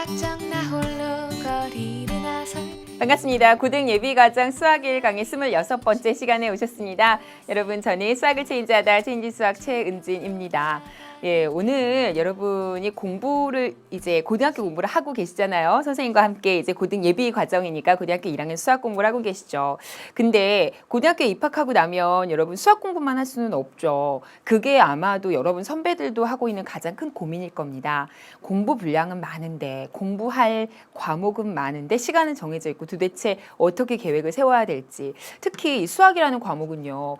걱정 나 홀로 거리를 나설 반갑습니다. 고등 예비과정 수학 1 강의 26번째 시간에 오셨습니다. 여러분, 저는 수학을 체인지하다 체인지 수학 최은진입니다. 예, 오늘 여러분이 공부를 이제 고등학교 공부를 하고 계시잖아요. 선생님과 함께 이제 고등 예비 과정이니까 고등학교 1학년 수학 공부를 하고 계시죠. 근데 고등학교에 입학하고 나면 여러분 수학 공부만 할 수는 없죠. 그게 아마도 여러분 선배들도 하고 있는 가장 큰 고민일 겁니다. 공부 분량은 많은데 공부할 과목은 많은데 시간은 정해져 있고 도대체 어떻게 계획을 세워야 될지. 특히 이 수학이라는 과목은요.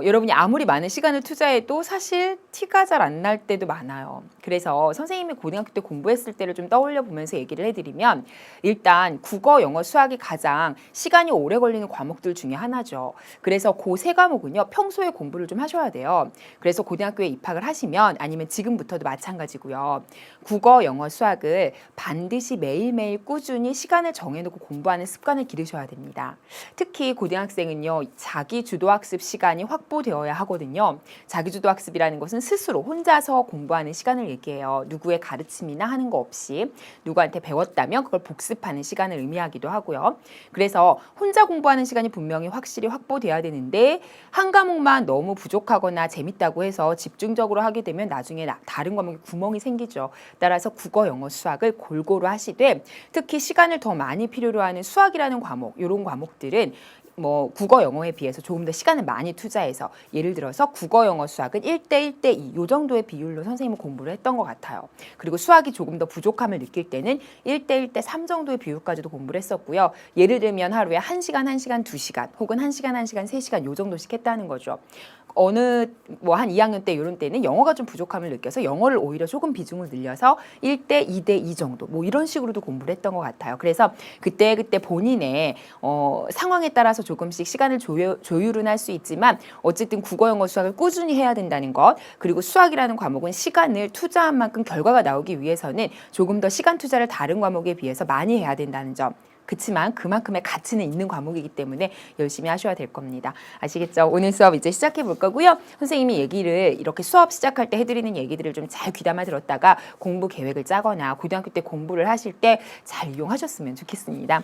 여러분이 아무리 많은 시간을 투자해도 사실 티가 잘 안 날 때도 많아요. 그래서 선생님이 고등학교 때 공부했을 때를 좀 떠올려 보면서 얘기를 해드리면 일단 국어, 영어, 수학이 가장 시간이 오래 걸리는 과목들 중에 하나죠. 그래서 그 세 과목은요. 평소에 공부를 좀 하셔야 돼요. 그래서 고등학교에 입학을 하시면 아니면 지금부터도 마찬가지고요. 국어, 영어, 수학을 반드시 매일매일 꾸준히 시간을 정해놓고 공부하는 습관을 기르셔야 됩니다. 특히 고등학생은요. 자기주도학습 시간이 확보되어야 하거든요. 자기주도학습이라는 것은 스스로 혼자서 공부하는 시간을 얘기해요. 누구의 가르침이나 하는 거 없이 누구한테 배웠다면 그걸 복습하는 시간을 의미하기도 하고요. 그래서 혼자 공부하는 시간이 분명히 확실히 확보돼야 되는데 한 과목만 너무 부족하거나 재밌다고 해서 집중적으로 하게 되면 나중에 다른 과목에 구멍이 생기죠. 따라서 국어, 영어, 수학을 골고루 하시되 특히 시간을 더 많이 필요로 하는 수학이라는 과목, 이런 과목들은 뭐 국어, 영어에 비해서 조금 더 시간을 많이 투자해서 예를 들어서 국어, 영어, 수학은 1대 1대 2 요 정도의 비율로 선생님은 공부를 했던 것 같아요. 그리고 수학이 조금 더 부족함을 느낄 때는 1대 1대 3 정도의 비율까지도 공부를 했었고요. 예를 들면 하루에 1시간, 1시간, 2시간 혹은 1시간, 1시간, 3시간 요 정도씩 했다는 거죠. 어느 뭐 한 2학년 때 이런 때는 영어가 좀 부족함을 느껴서 영어를 오히려 조금 비중을 늘려서 1대 2대 2 정도 뭐 이런 식으로도 공부를 했던 것 같아요. 그래서 그때 본인의 상황에 따라서 조금씩 시간을 조율은 할 수 있지만 어쨌든 국어, 영어, 수학을 꾸준히 해야 된다는 것, 그리고 수학이라는 과목은 시간을 투자한 만큼 결과가 나오기 위해서는 조금 더 시간 투자를 다른 과목에 비해서 많이 해야 된다는 점. 그렇지만 그만큼의 가치는 있는 과목이기 때문에 열심히 하셔야 될 겁니다. 아시겠죠? 오늘 수업 이제 시작해 볼 거고요. 선생님이 얘기를 이렇게 수업 시작할 때 해드리는 얘기들을 좀 잘 귀담아 들었다가 공부 계획을 짜거나 고등학교 때 공부를 하실 때 잘 이용하셨으면 좋겠습니다.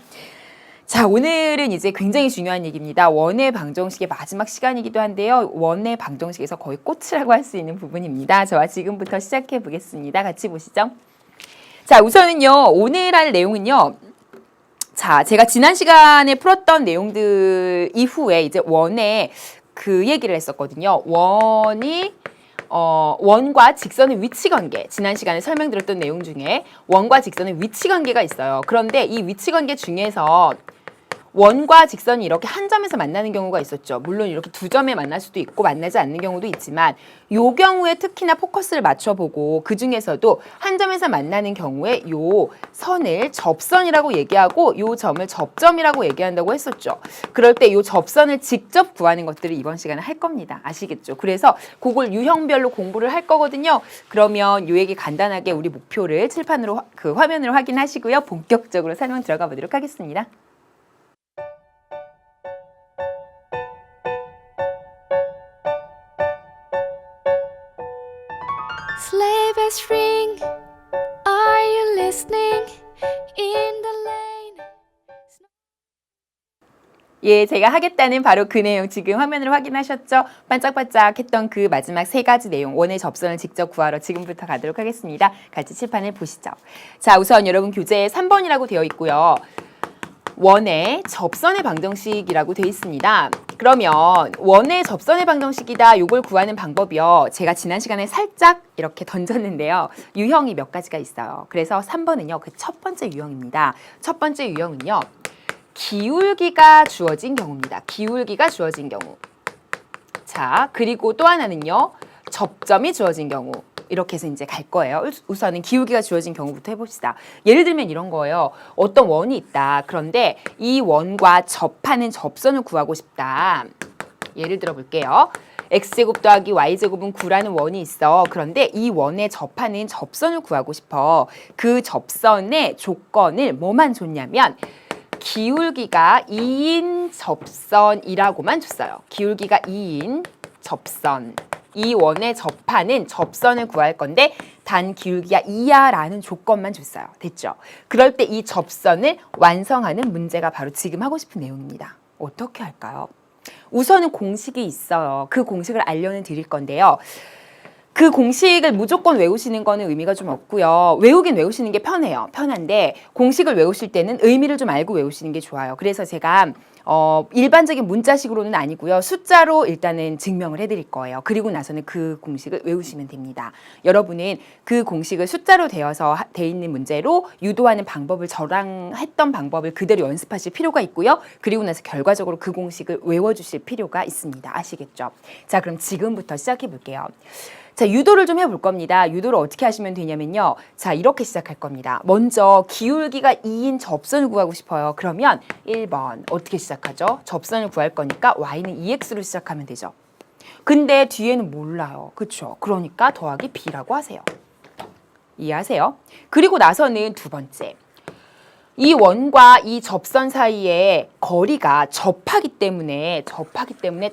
자, 오늘은 이제 굉장히 중요한 얘기입니다. 원의 방정식의 마지막 시간이기도 한데요. 원의 방정식에서 거의 꽃이라고 할 수 있는 부분입니다. 저와 지금부터 시작해 보겠습니다. 같이 보시죠. 자, 우선은요. 오늘 할 내용은요. 자, 제가 지난 시간에 풀었던 내용들 이후에 이제 원의 그 얘기를 했었거든요. 원과 직선의 위치 관계, 지난 시간에 설명드렸던 내용 중에 원과 직선의 위치 관계가 있어요. 그런데 이 위치 관계 중에서 원과 직선이 이렇게 한 점에서 만나는 경우가 있었죠. 물론 이렇게 두 점에 만날 수도 있고 만나지 않는 경우도 있지만 요 경우에 특히나 포커스를 맞춰보고 그 중에서도 한 점에서 만나는 경우에 요 선을 접선이라고 얘기하고 요 점을 접점이라고 얘기한다고 했었죠. 그럴 때 요 접선을 직접 구하는 것들을 이번 시간에 할 겁니다. 아시겠죠? 그래서 그걸 유형별로 공부를 할 거거든요. 그러면 요 얘기 간단하게 우리 목표를 칠판으로 그 화면으로 확인하시고요. 본격적으로 설명 들어가 보도록 하겠습니다. Sleigh bells ring, are you listening? In the lane. 예, 제가 하겠다는 바로 그 내용 지금 화면으로 확인하셨죠? 반짝반짝했던 그 마지막 세 가지 내용, 원의 접선을 직접 구하러 지금부터 가도록 하겠습니다. 같이 칠판을 보시죠. 자, 우선 여러분 교재에 3번이라고 되어 있고요. 원의 접선의 방정식이라고 되어 있습니다. 그러면 원의 접선의 방정식이다. 요걸 구하는 방법이요. 제가 지난 시간에 살짝 이렇게 던졌는데요. 유형이 몇 가지가 있어요. 그래서 3번은요. 그 첫 번째 유형입니다. 첫 번째 유형은요. 기울기가 주어진 경우입니다. 기울기가 주어진 경우. 자, 그리고 또 하나는요. 접점이 주어진 경우. 이렇게 해서 이제 갈 거예요. 우선은 기울기가 주어진 경우부터 해봅시다. 예를 들면 이런 거예요. 어떤 원이 있다. 그런데 이 원과 접하는 접선을 구하고 싶다. 예를 들어 볼게요. x제곱 더하기 y제곱은 9라는 원이 있어. 그런데 이 원에 접하는 접선을 구하고 싶어. 그 접선의 조건을 뭐만 줬냐면 기울기가 2인 접선이라고만 줬어요. 기울기가 2인 접선. 이 원에 접하는 접선을 구할 건데 단 기울기가 2야라는 조건만 줬어요. 됐죠? 그럴 때 이 접선을 완성하는 문제가 바로 지금 하고 싶은 내용입니다. 어떻게 할까요? 우선은 공식이 있어요. 그 공식을 알려는 드릴 건데요. 그 공식을 무조건 외우시는 거는 의미가 좀 없고요. 외우긴 외우시는 게 편해요. 편한데 공식을 외우실 때는 의미를 좀 알고 외우시는 게 좋아요. 그래서 제가 일반적인 문자식으로는 아니고요. 숫자로 일단은 증명을 해드릴 거예요. 그리고 나서는 그 공식을 외우시면 됩니다. 여러분은 그 공식을 숫자로 되어서 돼 있는 문제로 유도하는 방법을 저랑 했던 방법을 그대로 연습하실 필요가 있고요. 그리고 나서 결과적으로 그 공식을 외워주실 필요가 있습니다. 아시겠죠? 자, 그럼 지금부터 시작해 볼게요. 자, 유도를 좀 해볼 겁니다. 유도를 어떻게 하시면 되냐면요. 자, 이렇게 시작할 겁니다. 먼저 기울기가 2인 접선을 구하고 싶어요. 그러면 1번 어떻게 시작하죠? 접선을 구할 거니까 y는 2x로 시작하면 되죠. 근데 뒤에는 몰라요. 그렇죠? 그러니까 더하기 b라고 하세요. 이해하세요? 그리고 나서는 두 번째. 이 원과 이 접선 사이에 거리가 접하기 때문에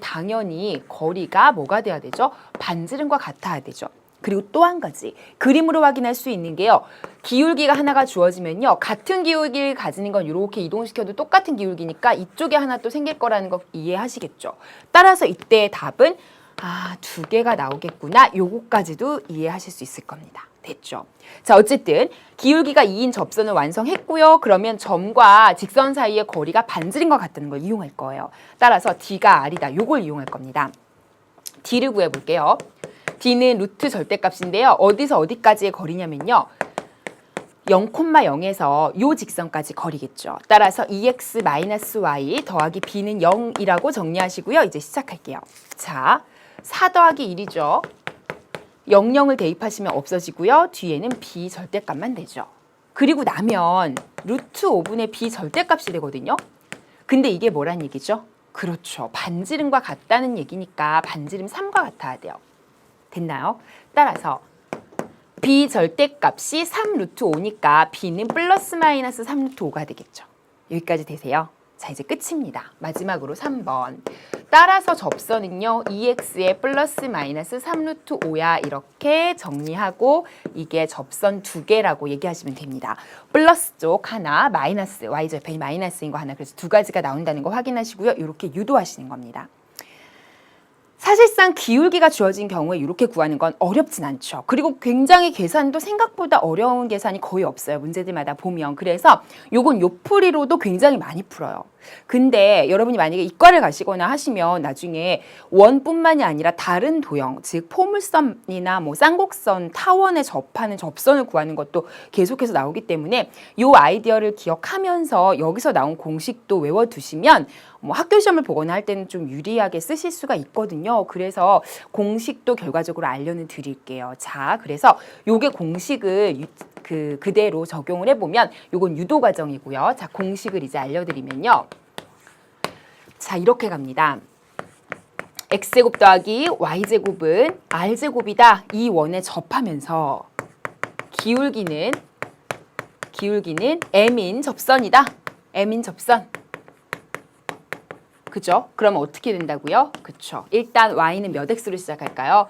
당연히 거리가 뭐가 돼야 되죠? 반지름과 같아야 되죠. 그리고 또 한 가지 그림으로 확인할 수 있는 게요. 기울기가 하나가 주어지면요. 같은 기울기를 가지는 건 이렇게 이동시켜도 똑같은 기울기니까 이쪽에 하나 또 생길 거라는 거 이해하시겠죠? 따라서 이때의 답은 두 개가 나오겠구나. 요거까지도 이해하실 수 있을 겁니다. 됐죠? 자, 어쨌든 기울기가 2인 접선을 완성했고요. 그러면 점과 직선 사이의 거리가 반지름과 같다는 걸 이용할 거예요. 따라서 D가 R이다. 요걸 이용할 겁니다. D를 구해볼게요. D는 루트 절대값인데요. 어디서 어디까지의 거리냐면요. 0,0에서 요 직선까지 거리겠죠. 따라서 2x-y 더하기 b는 0이라고 정리하시고요. 이제 시작할게요. 자, 4 더하기 1이죠. 00을 대입하시면 없어지고요. 뒤에는 b 절대값만 되죠. 그리고 나면 루트 5분의 b 절대값이 되거든요. 근데 이게 뭐란 얘기죠? 그렇죠. 반지름과 같다는 얘기니까 반지름 3과 같아야 돼요. 됐나요? 따라서 b 절대값이 3 루트 5니까 b는 플러스 마이너스 3 루트 5가 되겠죠. 여기까지 되세요? 자, 이제 끝입니다. 마지막으로 3번. 따라서 접선은요. 2x에 플러스 마이너스 3 루트 5야. 이렇게 정리하고 이게 접선 두 개라고 얘기하시면 됩니다. 플러스 쪽 하나, 마이너스, y절편이 마이너스인 거 하나. 그래서 두 가지가 나온다는 거 확인하시고요. 이렇게 유도하시는 겁니다. 사실상 기울기가 주어진 경우에 이렇게 구하는 건 어렵진 않죠. 그리고 굉장히 계산도 생각보다 어려운 계산이 거의 없어요. 문제들마다 보면. 그래서 요건 요풀이로도 굉장히 많이 풀어요. 근데 여러분이 만약에 이과를 가시거나 하시면 나중에 원뿐만이 아니라 다른 도형, 즉 포물선이나 뭐 쌍곡선, 타원에 접하는 접선을 구하는 것도 계속해서 나오기 때문에 요 아이디어를 기억하면서 여기서 나온 공식도 외워두시면 뭐 학교 시험을 보거나 할 때는 좀 유리하게 쓰실 수가 있거든요. 그래서 공식도 결과적으로 알려는 드릴게요. 자, 그래서 요게 공식을 그대로 적용을 해보면 요건 유도 과정이고요. 자, 공식을 이제 알려드리면요. 자, 이렇게 갑니다. x제곱 더하기 y제곱은 r제곱이다. 이 원에 접하면서 기울기는 m인 접선이다. m인 접선. 그죠? 그럼 어떻게 된다고요? 그쵸. 일단 y는 몇 x로 시작할까요?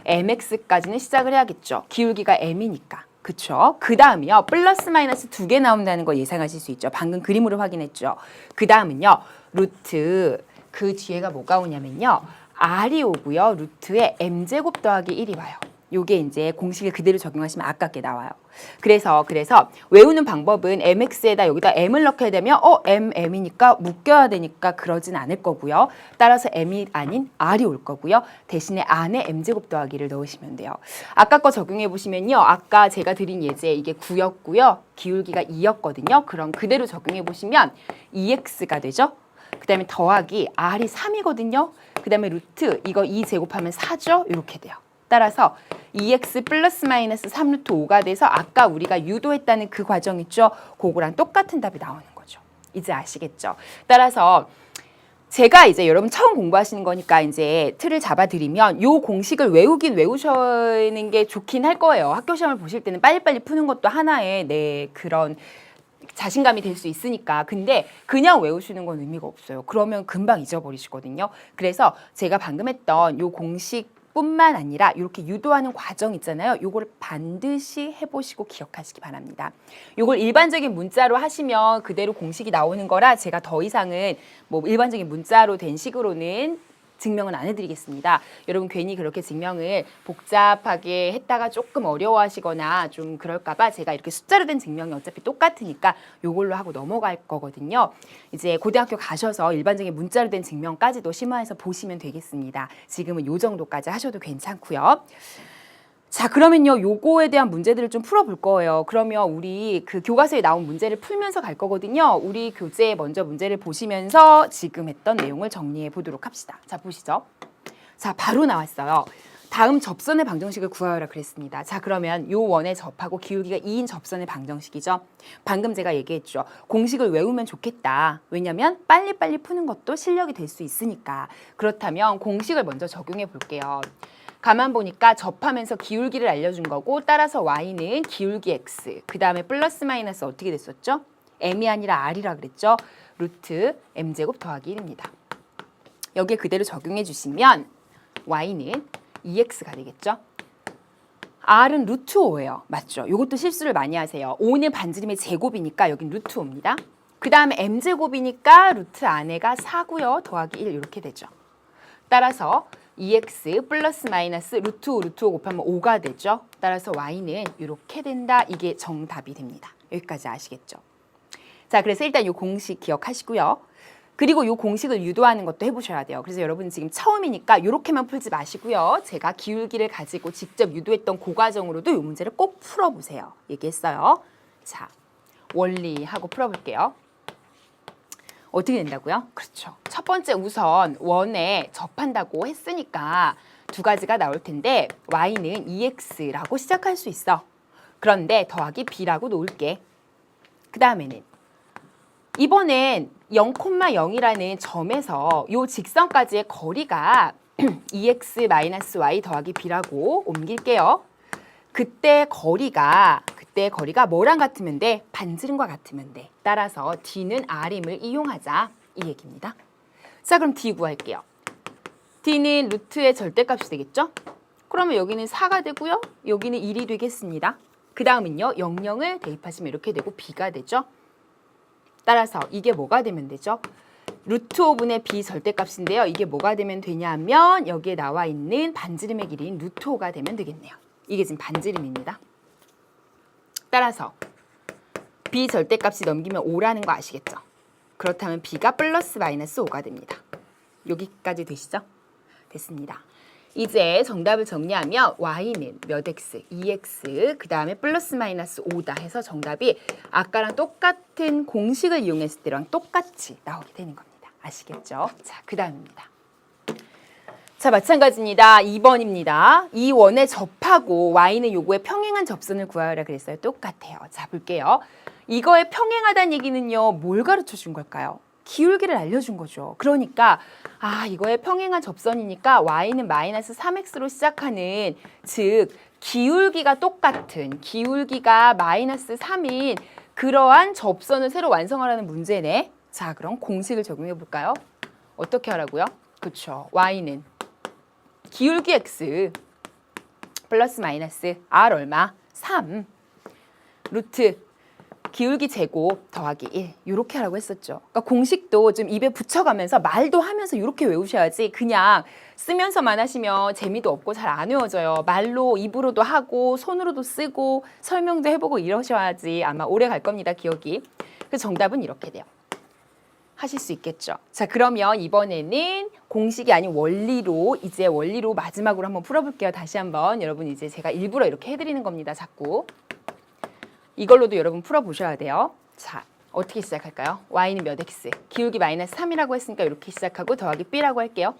mx까지는 시작을 해야겠죠. 기울기가 m이니까. 그쵸? 그 다음이요. 플러스 마이너스 두 개 나온다는 거 예상하실 수 있죠. 방금 그림으로 확인했죠. 그 다음은요. 루트 그 뒤에가 뭐가 오냐면요. r이 오고요. 루트에 m제곱 더하기 1이 와요. 요게 이제 공식을 그대로 적용하시면 아깝게 나와요. 그래서 외우는 방법은 mx에다 여기다 m을 넣게 되면 m이니까 묶여야 되니까 그러진 않을 거고요. 따라서 m이 아닌 r이 올 거고요. 대신에 안에 m제곱 더하기를 넣으시면 돼요. 아까 거 적용해 보시면요. 아까 제가 드린 예제 이게 9였고요. 기울기가 2였거든요. 그럼 그대로 적용해 보시면 2x가 되죠. 그 다음에 더하기 r이 3이거든요. 그 다음에 루트 이거 2 제곱하면 4죠. 이렇게 돼요. 따라서 2x 플러스 마이너스 3 루트 5가 돼서 아까 우리가 유도했다는 그 과정 있죠? 그거랑 똑같은 답이 나오는 거죠. 이제 아시겠죠? 따라서 제가 이제 여러분 처음 공부하시는 거니까 이제 틀을 잡아드리면 요 공식을 외우시는 게 좋긴 할 거예요. 학교 시험을 보실 때는 빨리빨리 푸는 것도 하나의 그런 자신감이 될 수 있으니까. 근데 그냥 외우시는 건 의미가 없어요. 그러면 금방 잊어버리시거든요. 그래서 제가 방금 했던 요 공식 뿐만 아니라 이렇게 유도하는 과정 있잖아요. 요거를 반드시 해보시고 기억하시기 바랍니다. 요걸 일반적인 문자로 하시면 그대로 공식이 나오는 거라 제가 더 이상은 뭐 일반적인 문자로 된 식으로는 증명은 안 해드리겠습니다. 여러분 괜히 그렇게 증명을 복잡하게 했다가 조금 어려워하시거나 좀 그럴까봐 제가 이렇게 숫자로 된 증명이 어차피 똑같으니까 요걸로 하고 넘어갈 거거든요. 이제 고등학교 가셔서 일반적인 문자로 된 증명까지도 심화해서 보시면 되겠습니다. 지금은 요 정도까지 하셔도 괜찮고요. 자, 그러면요, 요거에 대한 문제들을 좀 풀어볼 거예요. 그러면 우리 그 교과서에 나온 문제를 풀면서 갈 거거든요. 우리 교재 먼저 문제를 보시면서 지금 했던 내용을 정리해 보도록 합시다. 자, 보시죠. 자, 바로 나왔어요. 다음 접선의 방정식을 구하라 그랬습니다. 자, 그러면 요 원의 접하고 기울기가 2인 접선의 방정식이죠. 방금 제가 얘기했죠. 공식을 외우면 좋겠다. 왜냐면 빨리빨리 푸는 것도 실력이 될 수 있으니까. 그렇다면 공식을 먼저 적용해 볼게요. 가만 보니까 접하면서 기울기를 알려준 거고 따라서 y는 기울기 x 그 다음에 플러스 마이너스 어떻게 됐었죠? m이 아니라 r이라 그랬죠? 루트 m제곱 더하기 1입니다. 여기에 그대로 적용해 주시면 y는 2x가 되겠죠? r은 루트 5예요. 맞죠? 이것도 실수를 많이 하세요. 5는 반지름의 제곱이니까 여긴 루트 5입니다. 그 다음에 m제곱이니까 루트 안에가 4고요. 더하기 1 이렇게 되죠. 따라서 2x 플러스 마이너스 루트 5 곱하면 5가 되죠. 따라서 y는 이렇게 된다. 이게 정답이 됩니다. 여기까지 아시겠죠? 자, 그래서 일단 이 공식 기억하시고요. 그리고 이 공식을 유도하는 것도 해보셔야 돼요. 그래서 여러분 지금 처음이니까 이렇게만 풀지 마시고요. 제가 기울기를 가지고 직접 유도했던 그 과정으로도 이 문제를 꼭 풀어보세요. 얘기했어요. 자, 원리하고 풀어볼게요. 어떻게 된다고요? 그렇죠. 첫 번째 우선 원에 접한다고 했으니까 두 가지가 나올 텐데 y는 2x라고 시작할 수 있어. 그런데 더하기 b라고 놓을게. 그 다음에는 이번엔 0,0이라는 점에서 이 직선까지의 거리가 2x-y 더하기 b라고 옮길게요. 그때 거리가 뭐랑 같으면 돼? 반지름과 같으면 돼. 따라서 d는 r임을 이용하자 이 얘기입니다. 자, 그럼 d 구할게요. d는 루트의 절대값이 되겠죠? 그러면 여기는 4가 되고요. 여기는 1이 되겠습니다. 그 다음은요. 00을 대입하시면 이렇게 되고 b가 되죠. 따라서 이게 뭐가 되면 되죠? 루트 5분의 b 절대값인데요. 이게 뭐가 되면 되냐면 여기에 나와 있는 반지름의 길이인 루트 5가 되면 되겠네요. 이게 지금 반지름입니다. 따라서 b 절대값이 넘기면 5라는 거 아시겠죠? 그렇다면 b가 플러스 마이너스 5가 됩니다. 여기까지 되시죠? 됐습니다. 이제 정답을 정리하면 y는 몇 x, 2x, 그 다음에 플러스 마이너스 5다 해서 정답이 아까랑 똑같은 공식을 이용했을 때랑 똑같이 나오게 되는 겁니다. 아시겠죠? 자, 그 다음입니다. 자, 마찬가지입니다. 2번입니다. 이 원에 접하고 y는 요거에 평행한 접선을 구하라 그랬어요. 똑같아요. 자, 볼게요. 이거에 평행하다는 얘기는요. 뭘 가르쳐 준 걸까요? 기울기를 알려준 거죠. 그러니까 이거에 평행한 접선이니까 y는 마이너스 3x로 시작하는 즉 기울기가 똑같은 기울기가 마이너스 3인 그러한 접선을 새로 완성하라는 문제네. 자, 그럼 공식을 적용해 볼까요? 어떻게 하라고요? 그렇죠. y는 기울기 x 플러스 마이너스 r 얼마? 3 루트 기울기 제곱 더하기 1 이렇게 하라고 했었죠. 그러니까 공식도 좀 입에 붙여가면서 말도 하면서 이렇게 외우셔야지 그냥 쓰면서만 하시면 재미도 없고 잘 안 외워져요. 말로 입으로도 하고 손으로도 쓰고 설명도 해보고 이러셔야지 아마 오래 갈 겁니다. 기억이. 그래서 정답은 이렇게 돼요. 하실 수 있겠죠. 자, 그러면 이번에는 공식이 아닌 원리로 마지막으로 한번 풀어볼게요. 다시 한번 여러분 이제 제가 일부러 이렇게 해드리는 겁니다. 자꾸. 이걸로도 여러분 풀어보셔야 돼요. 자, 어떻게 시작할까요? y는 몇 x, 기울기 마이너스 3이라고 했으니까 이렇게 시작하고 더하기 b라고 할게요.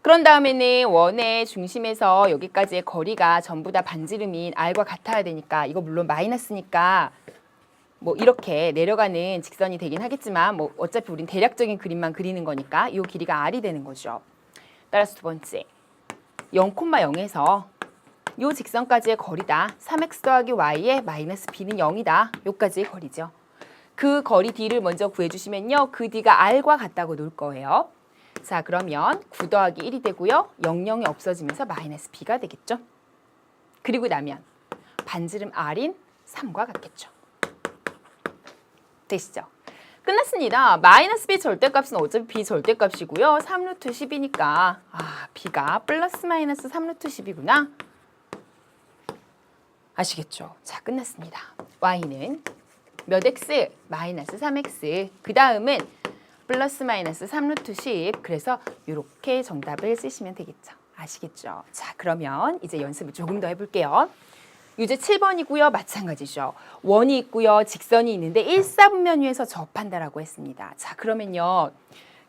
그런 다음에는 원의 중심에서 여기까지의 거리가 전부 다 반지름인 r과 같아야 되니까 이거 물론 마이너스니까 뭐 이렇게 내려가는 직선이 되긴 하겠지만 뭐 어차피 우린 대략적인 그림만 그리는 거니까 이 길이가 r이 되는 거죠. 따라서 두 번째 0,0에서 이 직선까지의 거리다. 3x 더하기 y의 마이너스 b는 0이다. 요까지의 거리죠. 그 거리 d를 먼저 구해주시면요. 그 d가 r과 같다고 놓을 거예요. 자, 그러면 9 더하기 1이 되고요. 0이 없어지면서 마이너스 b가 되겠죠. 그리고 나면 반지름 r인 3과 같겠죠. 되시죠? 끝났습니다. 마이너스 b 절대값은 어차피 b 절대값이고요. 3루트 10이니까 b가 플러스 마이너스 3루트 10이구나. 아시겠죠? 자, 끝났습니다. y는 몇 x? 마이너스 3x. 그 다음은 플러스 마이너스 3루트 10. 그래서 이렇게 정답을 쓰시면 되겠죠. 아시겠죠? 자, 그러면 이제 연습을 조금 더 해볼게요. 유제 7번이고요. 마찬가지죠. 원이 있고요. 직선이 있는데 1사분면위에서 접한다라고 했습니다. 자, 그러면요.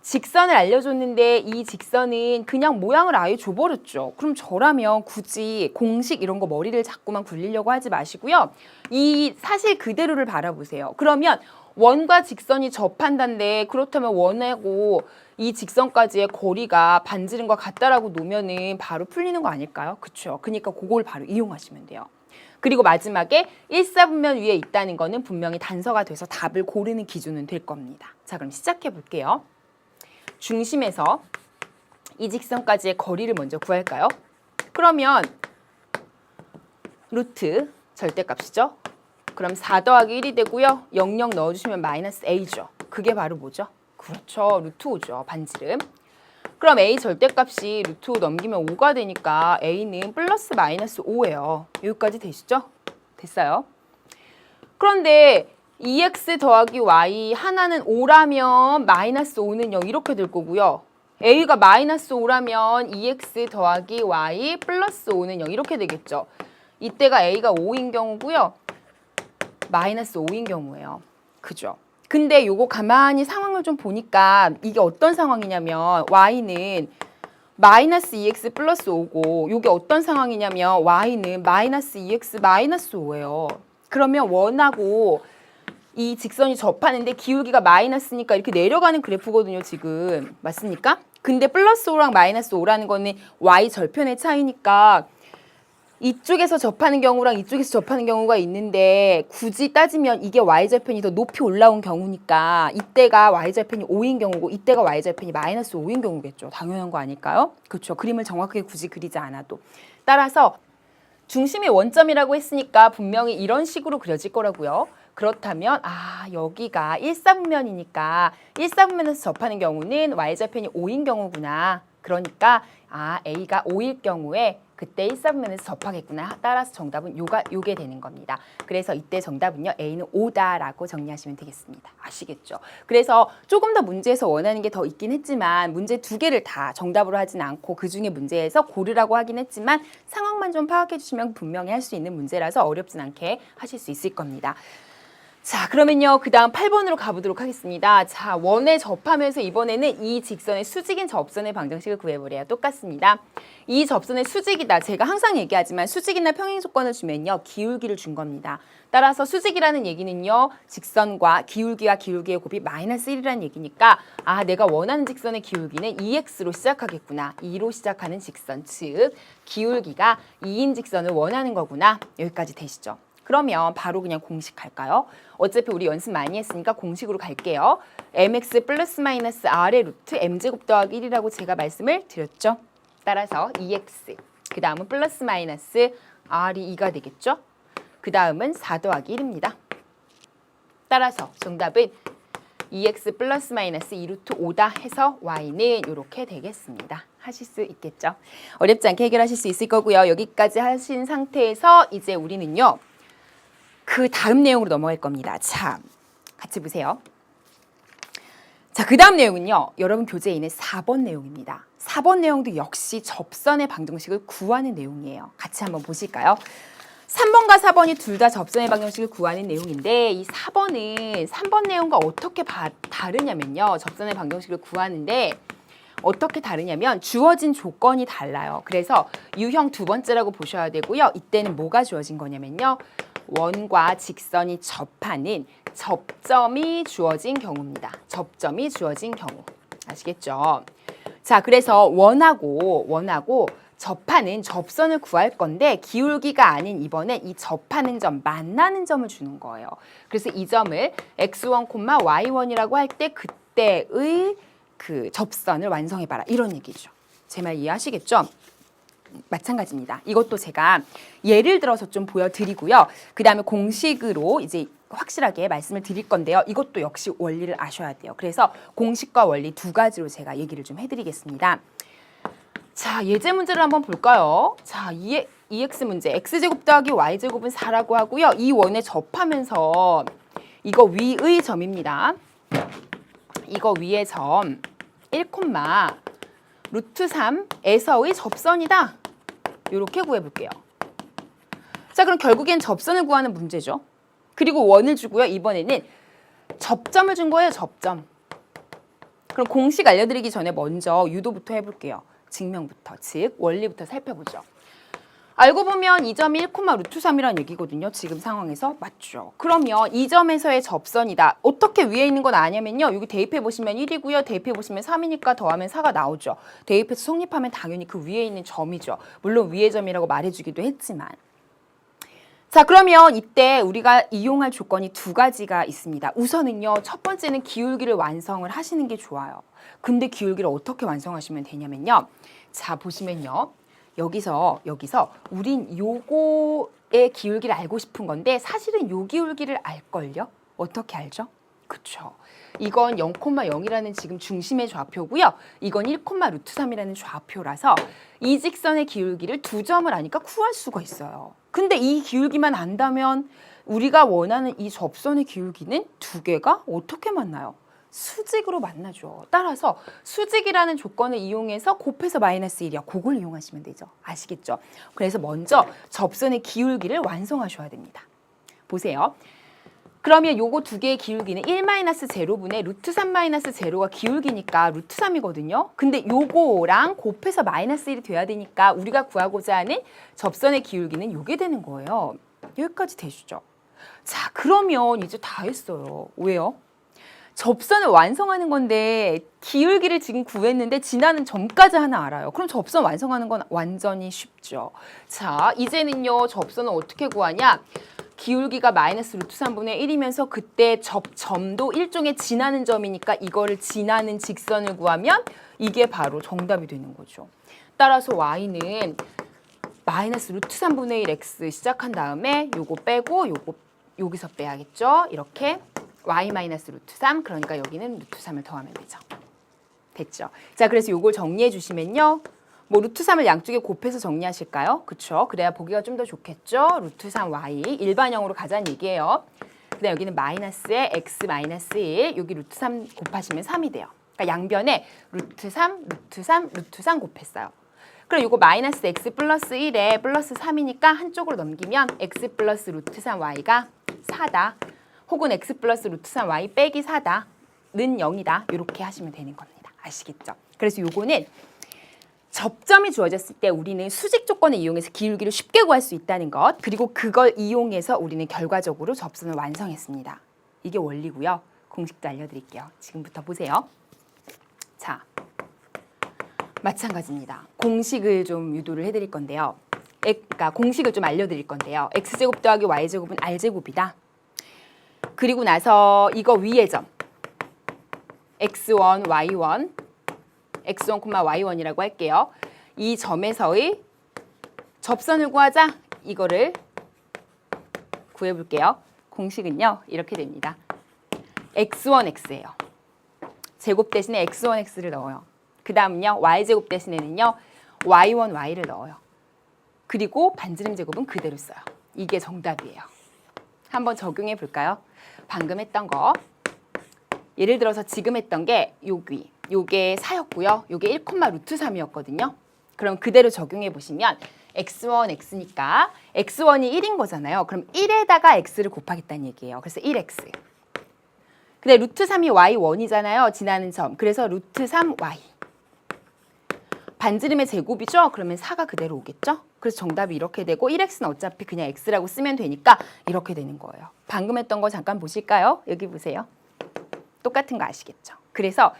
직선을 알려줬는데 이 직선은 그냥 모양을 아예 줘버렸죠. 그럼 저라면 굳이 공식 이런 거 머리를 자꾸만 굴리려고 하지 마시고요. 이 사실 그대로를 바라보세요. 그러면 원과 직선이 접한다는데 그렇다면 원하고 이 직선까지의 거리가 반지름과 같다라고 놓으면은 바로 풀리는 거 아닐까요? 그렇죠. 그러니까 그걸 바로 이용하시면 돼요. 그리고 마지막에 1사분면 위에 있다는 거는 분명히 단서가 돼서 답을 고르는 기준은 될 겁니다. 자, 그럼 시작해 볼게요. 중심에서 이 직선까지의 거리를 먼저 구할까요? 그러면 루트 절대값이죠. 그럼 4 더하기 1이 되고요. 00 넣어주시면 마이너스 a죠. 그게 바로 뭐죠? 그렇죠. 루트 5죠. 반지름. 그럼 a 절대값이 루트 5 넘기면 5가 되니까 a는 플러스 마이너스 5예요. 여기까지 되시죠? 됐어요. 그런데 2x 더하기 y 하나는 5라면 마이너스 5는 0 이렇게 될 거고요. a가 마이너스 5라면 2x 더하기 y 플러스 5는 0 이렇게 되겠죠. 이때가 a가 5인 경우고요. 마이너스 5인 경우예요. 그죠? 근데 요거 가만히 상황을 좀 보니까 이게 어떤 상황이냐면 y는 마이너스 2x 플러스 5고 요게 어떤 상황이냐면 y는 마이너스 2x 마이너스 5예요. 그러면 원하고 이 직선이 접하는데 기울기가 마이너스니까 이렇게 내려가는 그래프거든요, 지금. 맞습니까? 근데 플러스 5랑 마이너스 5라는 거는 y 절편의 차이니까 이쪽에서 접하는 경우랑 이쪽에서 접하는 경우가 있는데 굳이 따지면 이게 y절편이 더 높이 올라온 경우니까 이때가 y절편이 5인 경우고 이때가 y절편이 마이너스 5인 경우겠죠. 당연한 거 아닐까요? 그렇죠. 그림을 정확하게 굳이 그리지 않아도. 따라서 중심이 원점이라고 했으니까 분명히 이런 식으로 그려질 거라고요. 그렇다면 여기가 1사분면이니까 1사분면에서 접하는 경우는 y절편이 5인 경우구나. 그러니까 a가 5일 경우에 그때 1사분면에서 접하겠구나. 따라서 정답은 요게 되는 겁니다. 그래서 이때 정답은요. A는 5다라고 정리하시면 되겠습니다. 아시겠죠? 그래서 조금 더 문제에서 원하는 게 더 있긴 했지만 문제 2개를 다 정답으로 하진 않고 그중에 문제에서 고르라고 하긴 했지만 상황만 좀 파악해 주시면 분명히 할 수 있는 문제라서 어렵진 않게 하실 수 있을 겁니다. 자, 그러면요. 그 다음 8번으로 가보도록 하겠습니다. 자, 원에 접하면서 이번에는 이 직선의 수직인 접선의 방정식을 구해보래요. 똑같습니다. 이 접선의 수직이다. 제가 항상 얘기하지만 수직이나 평행 조건을 주면요. 기울기를 준 겁니다. 따라서 수직이라는 얘기는요. 직선과 기울기의 곱이 마이너스 1이라는 얘기니까 내가 원하는 직선의 기울기는 2x로 시작하겠구나. 2로 시작하는 직선, 즉 기울기가 2인 직선을 원하는 거구나. 여기까지 되시죠? 그러면 바로 그냥 공식 갈까요? 어차피 우리 연습 많이 했으니까 공식으로 갈게요. mx 플러스 마이너스 r의 루트 m제곱 더하기 1이라고 제가 말씀을 드렸죠. 따라서 2x, 그 다음은 플러스 마이너스 r이 2가 되겠죠. 그 다음은 4 더하기 1입니다. 따라서 정답은 2x 플러스 마이너스 2루트 5다 해서 y는 이렇게 되겠습니다. 하실 수 있겠죠. 어렵지 않게 해결하실 수 있을 거고요. 여기까지 하신 상태에서 이제 우리는요. 그 다음 내용으로 넘어갈 겁니다. 자, 같이 보세요. 자, 그 다음 내용은요. 여러분 교재에 있는 4번 내용입니다. 4번 내용도 역시 접선의 방정식을 구하는 내용이에요. 같이 한번 보실까요? 3번과 4번이 둘 다 접선의 방정식을 구하는 내용인데 이 4번은 3번 내용과 어떻게 다르냐면요. 접선의 방정식을 구하는데 어떻게 다르냐면 주어진 조건이 달라요. 그래서 유형 두 번째라고 보셔야 되고요. 이때는 뭐가 주어진 거냐면요. 원과 직선이 접하는 접점이 주어진 경우입니다. 접점이 주어진 경우. 아시겠죠? 자, 그래서 원하고 접하는 접선을 구할 건데 기울기가 아닌 이번엔 이 접하는 점, 만나는 점을 주는 거예요. 그래서 이 점을 x1, y1이라고 할 때 그때의 그 접선을 완성해봐라 이런 얘기죠. 제 말 이해하시겠죠? 마찬가지입니다. 이것도 제가 예를 들어서 좀 보여드리고요. 그 다음에 공식으로 이제 확실하게 말씀을 드릴 건데요. 이것도 역시 원리를 아셔야 돼요. 그래서 공식과 원리 두 가지로 제가 얘기를 좀 해드리겠습니다. 자, 예제 문제를 한번 볼까요? 자, EX 문제. X제곱 더하기 Y제곱은 4라고 하고요. 이 원에 접하면서 이거 위의 점입니다. 이거 위의 점 1, 루트 3에서의 접선이다. 이렇게 구해볼게요. 자, 그럼 결국엔 접선을 구하는 문제죠. 그리고 원을 주고요. 이번에는 접점을 준 거예요. 접점. 그럼 공식 알려드리기 전에 먼저 유도부터 해볼게요. 증명부터, 즉 원리부터 살펴보죠. 알고 보면 이 점이 1, 루트 3이라는 얘기거든요. 지금 상황에서 맞죠. 그러면 이 점에서의 접선이다. 어떻게 위에 있는 건 아냐면요. 여기 대입해 보시면 1이고요. 대입해 보시면 3이니까 더하면 4가 나오죠. 대입해서 성립하면 당연히 그 위에 있는 점이죠. 물론 위의 점이라고 말해주기도 했지만. 자, 그러면 이때 우리가 이용할 조건이 두 가지가 있습니다. 우선은요. 첫 번째는 기울기를 완성을 하시는 게 좋아요. 근데 기울기를 어떻게 완성하시면 되냐면요. 자, 보시면요. 여기서 우린 요거의 기울기를 알고 싶은 건데 사실은 요 기울기를 알걸요? 어떻게 알죠? 그쵸. 이건 0,0이라는 지금 중심의 좌표고요. 이건 1, 루트 3이라는 좌표라서 이 직선의 기울기를 두 점을 아니까 구할 수가 있어요. 근데 이 기울기만 안다면 우리가 원하는 이 접선의 기울기는 두 개가 어떻게 만나요? 수직으로 만나죠. 따라서 수직이라는 조건을 이용해서 곱해서 마이너스 1이야. 그걸 이용하시면 되죠. 아시겠죠? 그래서 먼저 접선의 기울기를 완성하셔야 됩니다. 보세요. 그러면 요거 두 개의 기울기는 1-0분의 루트 3-0가 기울기니까 루트 3이거든요. 근데 요거랑 곱해서 마이너스 1이 돼야 되니까 우리가 구하고자 하는 접선의 기울기는 요게 되는 거예요. 여기까지 되시죠? 자, 그러면 이제 다 했어요. 왜요? 접선을 완성하는 건데 기울기를 지금 구했는데 지나는 점까지 하나 알아요. 그럼 접선 완성하는 건 완전히 쉽죠. 자, 이제는요. 접선을 어떻게 구하냐? 기울기가 마이너스 루트 3분의 1이면서 그때 접점도 일종의 지나는 점이니까 이거를 지나는 직선을 구하면 이게 바로 정답이 되는 거죠. 따라서 y는 마이너스 루트 3분의 1 x 시작한 다음에 요거 빼고 요거 여기서 빼야겠죠. 이렇게 y 마이너스 루트 3, 그러니까 여기는 루트 3을 더하면 되죠. 됐죠? 자, 그래서 요걸 정리해 주시면요. 뭐 루트 3을 양쪽에 곱해서 정리하실까요? 그쵸? 그래야 보기가 좀 더 좋겠죠? 루트 3y 일반형으로 가자는 얘기예요. 그다음 여기는 마이너스에 x 마이너스 1, 여기 루트 3 곱하시면 3이 돼요. 그러니까 양변에 루트 3, 루트 3, 루트 3 곱했어요. 그럼 요거 마이너스 x 플러스 1에 플러스 3이니까 한쪽으로 넘기면 x 플러스 루트 3y가 4다. 혹은 x 플러스 루트 3y 빼기 4다는 0이다. 이렇게 하시면 되는 겁니다. 아시겠죠? 그래서 요거는 접점이 주어졌을 때 우리는 수직 조건을 이용해서 기울기를 쉽게 구할 수 있다는 것, 그리고 그걸 이용해서 우리는 결과적으로 접선을 완성했습니다. 이게 원리고요. 공식도 알려드릴게요. 지금부터 보세요. 자, 마찬가지입니다. 공식을 좀 유도를 해드릴 건데요. 그러니까 공식을 좀 알려드릴 건데요. x제곱 더하기 y제곱은 r제곱이다. 그리고 나서 이거 위의 점 x1, y1, x1, y1이라고 할게요. 이 점에서의 접선을 구하자. 이거를 구해볼게요. 공식은요. 이렇게 됩니다. x1x예요. 제곱 대신에 x1x를 넣어요. 그 다음은요. y제곱 대신에는요. y1y를 넣어요. 그리고 반지름 제곱은 그대로 써요. 이게 정답이에요. 한번 적용해 볼까요? 방금 했던 거. 예를 들어서 지금 했던 게 요게 4였고요. 요게 1, 루트 3이었거든요. 그럼 그대로 적용해 보시면 x1, x니까 x1이 1인 거잖아요. 그럼 1에다가 x를 곱하겠다는 얘기예요. 그래서 1x. 근데 루트 3이 y1이잖아요. 지나는 점. 그래서 루트 3y. 반지름의 제곱이죠? 그러면 4가 그대로 오겠죠? 그래서 정답이 이렇게 되고 1x는 어차피 그냥 x라고 쓰면 되니까 이렇게 되는 거예요. 방금 했던 거 잠깐 보실까요? 여기 보세요. 똑같은 거 아시겠죠? 그래서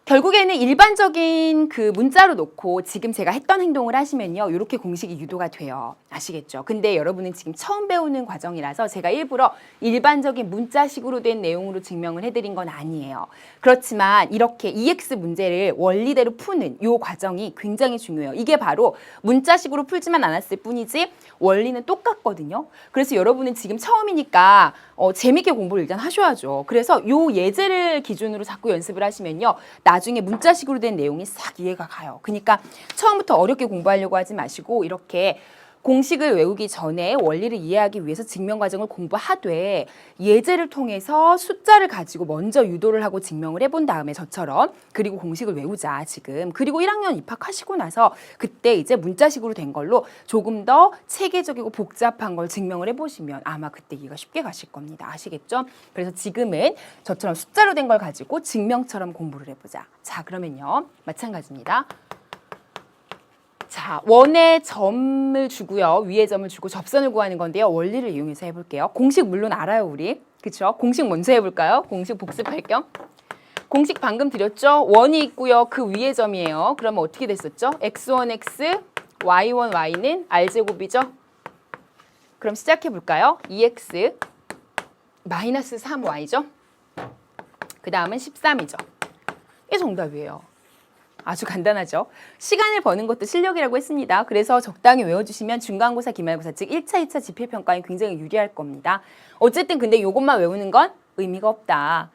결국에는 일반적인 그 문자로 놓고 지금 제가 했던 행동을 하시면요. 이렇게 공식이 유도가 돼요. 아시겠죠? 근데 여러분은 지금 처음 배우는 과정이라서 제가 일부러 일반적인 문자식으로 된 내용으로 증명을 해드린 건 아니에요. 그렇지만 이렇게 EX 문제를 원리대로 푸는 이 과정이 굉장히 중요해요. 이게 바로 문자식으로 풀지만 않았을 뿐이지 원리는 똑같거든요. 그래서 여러분은 지금 처음이니까 재밌게 공부를 일단 하셔야죠. 그래서 이 예제를 기준으로 자꾸 연습을 하시면요. 나중에 문자식으로 된 내용이 싹 이해가 가요. 그러니까 처음부터 어렵게 공부하려고 하지 마시고 이렇게 공식을 외우기 전에 원리를 이해하기 위해서 증명 과정을 공부하되 예제를 통해서 숫자를 가지고 먼저 유도를 하고 증명을 해본 다음에 저처럼 그리고 공식을 외우자 지금. 그리고 1학년 입학하시고 나서 그때 이제 문자식으로 된 걸로 조금 더 체계적이고 복잡한 걸 증명을 해보시면 아마 그때 이해가 쉽게 가실 겁니다. 아시겠죠? 그래서 지금은 저처럼 숫자로 된 걸 가지고 증명처럼 공부를 해보자. 자, 그러면요. 마찬가지입니다. 자, 원에 점을 주고요. 위에 점을 주고 접선을 구하는 건데요. 원리를 이용해서 해볼게요. 공식 물론 알아요, 우리. 그쵸? 공식 먼저 해볼까요? 공식 복습할 겸. 공식 방금 드렸죠? 원이 있고요. 그 위에 점이에요. 그러면 어떻게 됐었죠? x1x, y1y는 r제곱이죠? 그럼 시작해볼까요? 2x 마이너스 3y죠? 그 다음은 13이죠. 이게 정답이에요. 아주 간단하죠. 시간을 버는 것도 실력이라고 했습니다. 그래서 적당히 외워주시면 중간고사, 기말고사, 즉 1차, 2차 지필평가에 굉장히 유리할 겁니다. 어쨌든 근데 이것만 외우는 건 의미가 없다.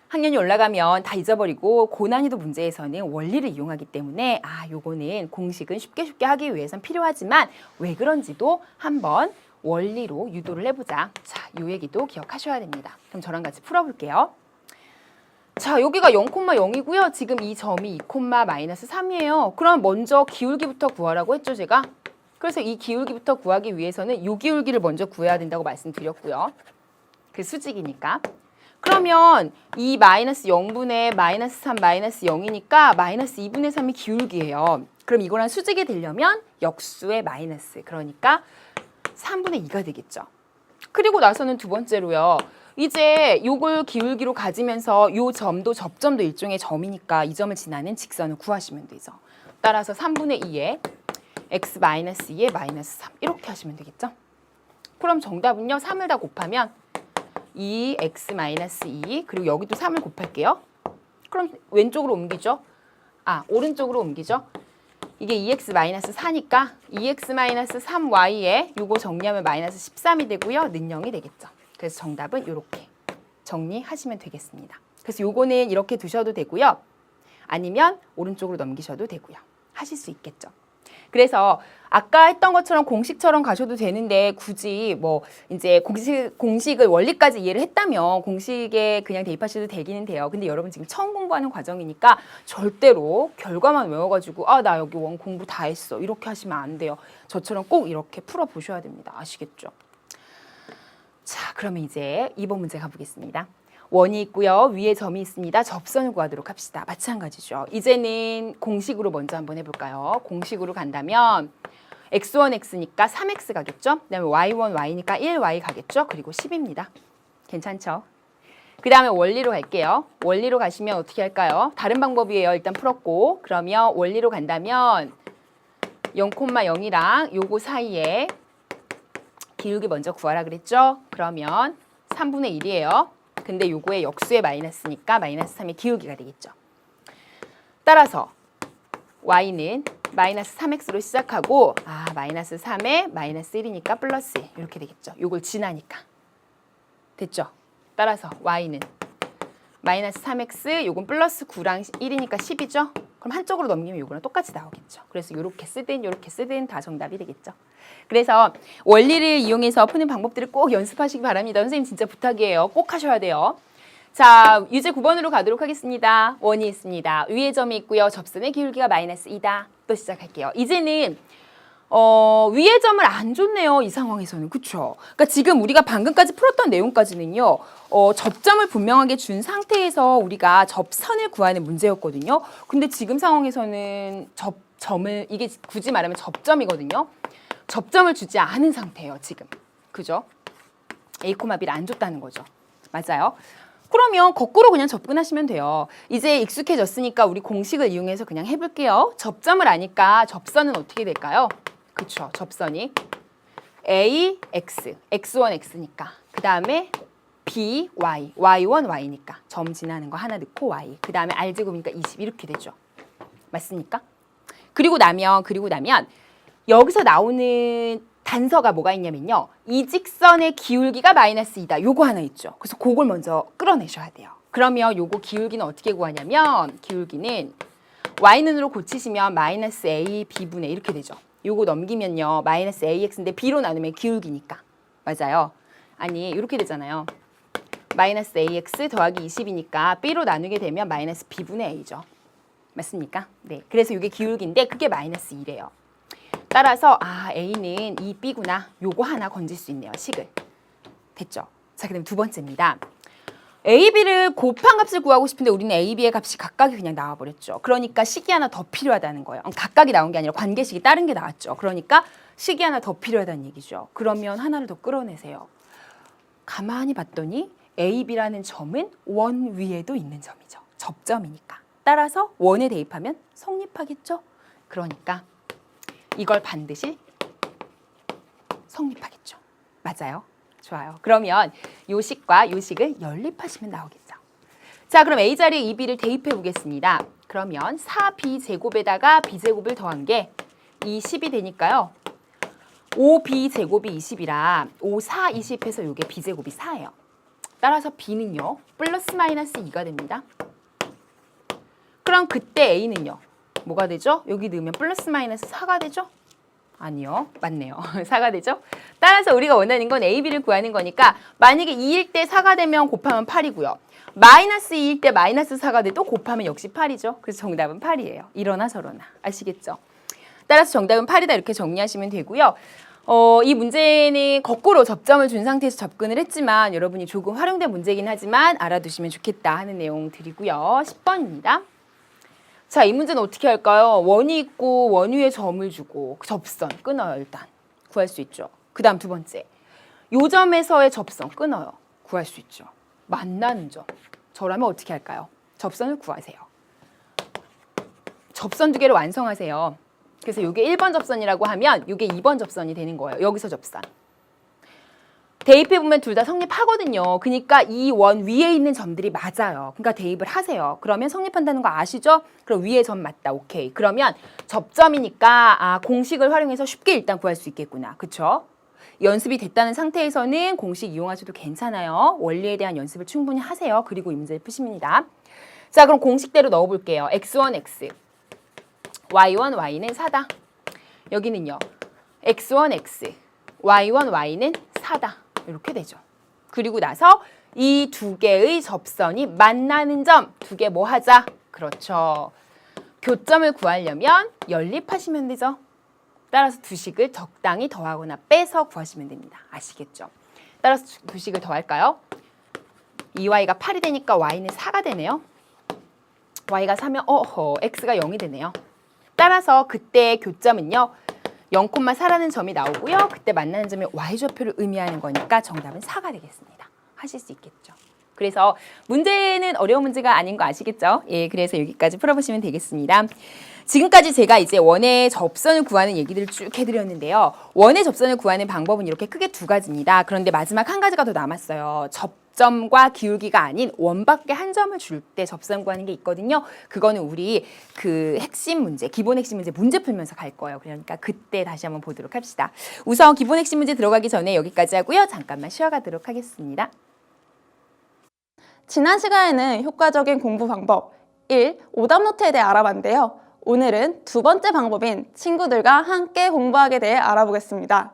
학년이 올라가면 다 잊어버리고 고난이도 문제에서는 원리를 이용하기 때문에 요거는 공식은 쉽게 하기 위해선 필요하지만 왜 그런지도 한번 원리로 유도를 해보자. 자, 이 얘기도 기억하셔야 됩니다. 그럼 저랑 같이 풀어볼게요. 자, 여기가 0,0이고요. 지금 이 점이 2,-3이에요. 그럼 먼저 기울기부터 구하라고 했죠, 제가? 그래서 이 기울기부터 구하기 위해서는 이 기울기를 먼저 구해야 된다고 말씀드렸고요. 그 수직이니까. 그러면 이 마이너스 0분의 마이너스 3 마이너스 0이니까 마이너스 2분의 3이 기울기예요. 그럼 이거랑 수직이 되려면 역수의 마이너스. 그러니까 3분의 2가 되겠죠. 그리고 나서는 두 번째로요. 이제 요걸 기울기로 가지면서 요 점도 접점도 일종의 점이니까 이 점을 지나는 직선을 구하시면 되죠. 따라서 3분의 2에 x-2에 마이너스 3 이렇게 하시면 되겠죠. 그럼 정답은요. 3을 다 곱하면 2x-2 그리고 여기도 3을 곱할게요. 그럼 왼쪽으로 옮기죠. 오른쪽으로 옮기죠. 이게 2x-4니까 2x-3y에 요거 정리하면 마이너스 13이 되고요. 는 0이 되겠죠. 그래서 정답은 이렇게 정리하시면 되겠습니다. 그래서 요거는 이렇게 두셔도 되고요. 아니면 오른쪽으로 넘기셔도 되고요. 하실 수 있겠죠. 그래서 아까 했던 것처럼 공식처럼 가셔도 되는데 굳이 뭐 이제 공식을 원리까지 이해를 했다면 공식에 그냥 대입하셔도 되기는 돼요. 근데 여러분 지금 처음 공부하는 과정이니까 절대로 결과만 외워가지고 나 여기 원 공부 다 했어 이렇게 하시면 안 돼요. 저처럼 꼭 이렇게 풀어보셔야 됩니다. 아시겠죠? 자, 그러면 이제 2번 문제 가보겠습니다. 원이 있고요. 위에 점이 있습니다. 접선을 구하도록 합시다. 마찬가지죠. 이제는 공식으로 먼저 한번 해볼까요? 공식으로 간다면 x1, x니까 3x 가겠죠? 그 다음에 y1, y니까 1y 가겠죠? 그리고 10입니다. 괜찮죠? 그 다음에 원리로 갈게요. 원리로 가시면 어떻게 할까요? 다른 방법이에요. 일단 풀었고. 그러면 원리로 간다면 0,0이랑 요거 사이에 기울기 먼저 구하라 그랬죠? 그러면 3분의 1이에요. 근데 요거에 역수의 마이너스니까 마이너스 3의 기울기가 되겠죠. 따라서 y는 마이너스 3x로 시작하고 마이너스 3에 마이너스 1이니까 플러스 1 이렇게 되겠죠. 요걸 지나니까. 됐죠? 따라서 y는 마이너스 3x 요건 플러스 9랑 1이니까 10이죠? 그럼 한쪽으로 넘기면 요거랑 똑같이 나오겠죠. 그래서 요렇게 쓰든 다 정답이 되겠죠. 그래서 원리를 이용해서 푸는 방법들을 꼭 연습하시기 바랍니다. 선생님 진짜 부탁이에요. 꼭 하셔야 돼요. 자, 유제 9번으로 가도록 하겠습니다. 원이 있습니다. 위에 점이 있고요. 접선의 기울기가 마이너스 2다. 또 시작할게요. 이제는 위에 점을 안 줬네요. 이 상황에서는. 그쵸? 그러니까 지금 우리가 방금까지 풀었던 내용까지는요. 접점을 분명하게 준 상태에서 우리가 접선을 구하는 문제였거든요. 근데 지금 상황에서는 접점을 이게 굳이 말하면 접점이거든요. 접점을 주지 않은 상태예요. 지금. 그죠? A, B를 안 줬다는 거죠. 맞아요? 그러면 거꾸로 그냥 접근하시면 돼요. 이제 익숙해졌으니까 우리 공식을 이용해서 그냥 해볼게요. 접점을 아니까 접선은 어떻게 될까요? 그쵸, 접선이 A, X, X1, X니까 그 다음에 B, Y, Y1, Y니까 점 지나는 거 하나 넣고 Y 그 다음에 R제곱이니까 20 이렇게 되죠. 맞습니까? 그리고 나면 여기서 나오는 단서가 뭐가 있냐면요. 이 직선의 기울기가 마이너스 2다. 요거 하나 있죠. 그래서 그걸 먼저 끌어내셔야 돼요. 그러면 요거 기울기는 어떻게 구하냐면 기울기는 Y는으로 고치시면 마이너스 A, B분의 이렇게 되죠. 요거 넘기면요. 마이너스 AX인데 B로 나누면 기울기니까. 맞아요. 아니 이렇게 되잖아요. 마이너스 AX 더하기 20이니까 B로 나누게 되면 마이너스 B분의 A죠. 맞습니까? 네. 그래서 이게 기울기인데 그게 마이너스 2래요. 따라서 A는 2B구나. 요거 하나 건질 수 있네요. 식을. 됐죠? 자, 그다음 두 번째입니다. A, B를 곱한 값을 구하고 싶은데 우리는 A, B의 값이 각각이 그냥 나와버렸죠. 그러니까 식이 하나 더 필요하다는 거예요. 각각이 나온 게 아니라 관계식이 다른 게 나왔죠. 그러니까 식이 하나 더 필요하다는 얘기죠. 그러면 하나를 더 끌어내세요. 가만히 봤더니 A, B라는 점은 원 위에도 있는 점이죠. 접점이니까. 따라서 원에 대입하면 성립하겠죠. 그러니까 이걸 반드시 성립하겠죠. 맞아요? 좋아요. 그러면 요 식과 요 식을 연립하시면 나오겠죠. 자, 그럼 A 자리에 2B를 대입해 보겠습니다. 그러면 4B 제곱에다가 B 제곱을 더한 게 이 10이 되니까요. 5B 제곱이 20이라 5, 4, 20 해서 요게 B 제곱이 4예요. 따라서 B는요. 플러스 마이너스 2가 됩니다. 그럼 그때 A는요. 뭐가 되죠? 여기 넣으면 플러스 마이너스 4가 되죠? 아니요. 맞네요. 4가 되죠? 따라서 우리가 원하는 건 A, B를 구하는 거니까 만약에 2일 때 4가 되면 곱하면 8이고요. 마이너스 2일 때 마이너스 4가 돼도 곱하면 역시 8이죠. 그래서 정답은 8이에요. 이러나 저러나. 아시겠죠? 따라서 정답은 8이다 이렇게 정리하시면 되고요. 이 문제는 거꾸로 접점을 준 상태에서 접근을 했지만 여러분이 조금 활용된 문제이긴 하지만 알아두시면 좋겠다 하는 내용 드리고요. 10번입니다. 자, 이 문제는 어떻게 할까요? 원이 있고 원 위에 점을 주고 접선 끊어요. 일단 구할 수 있죠. 그 다음 두 번째 요 점에서의 접선 끊어요. 구할 수 있죠. 만나는 점. 저라면 어떻게 할까요? 접선을 구하세요. 접선 두 개를 완성하세요. 그래서 이게 1번 접선이라고 하면 이게 2번 접선이 되는 거예요. 여기서 접선. 대입해보면 둘 다 성립하거든요. 그러니까 이 원 위에 있는 점들이 맞아요. 그러니까 대입을 하세요. 그러면 성립한다는 거 아시죠? 그럼 위에 점 맞다. 오케이. 그러면 접점이니까 공식을 활용해서 쉽게 일단 구할 수 있겠구나. 그쵸? 연습이 됐다는 상태에서는 공식 이용하셔도 괜찮아요. 원리에 대한 연습을 충분히 하세요. 그리고 이 문제를 푸십니다. 자, 그럼 공식대로 넣어볼게요. x1, x, y1, y는 4다. 여기는요. x1, x, y1, y는 4다. 이렇게 되죠. 그리고 나서 이 두 개의 접선이 만나는 점, 두 개 뭐 하자? 그렇죠. 교점을 구하려면 연립하시면 되죠. 따라서 두 식을 적당히 더하거나 빼서 구하시면 됩니다. 아시겠죠? 따라서 두 식을 더할까요? 2y가 8이 되니까 y는 4가 되네요. y가 4면 x가 0이 되네요. 따라서 그때 교점은요. 0,4라는 점이 나오고요. 그때 만나는 점이 y좌표를 의미하는 거니까 정답은 4가 되겠습니다. 하실 수 있겠죠. 그래서 문제는 어려운 문제가 아닌 거 아시겠죠? 예, 그래서 여기까지 풀어보시면 되겠습니다. 지금까지 제가 이제 원의 접선을 구하는 얘기들을 쭉 해드렸는데요. 원의 접선을 구하는 방법은 이렇게 크게 두 가지입니다. 그런데 마지막 한 가지가 더 남았어요. 접점과 기울기가 아닌 원밖에 한 점을 줄 때 접선 구하는 게 있거든요. 그거는 우리 그 핵심 문제, 기본 핵심 문제 풀면서 갈 거예요. 그러니까 그때 다시 한번 보도록 합시다. 우선 기본 핵심 문제 들어가기 전에 여기까지 하고요. 잠깐만 쉬어가도록 하겠습니다. 지난 시간에는 효과적인 공부 방법 1. 오답 노트에 대해 알아봤는데요. 오늘은 두 번째 방법인 친구들과 함께 공부하게 대해 알아보겠습니다.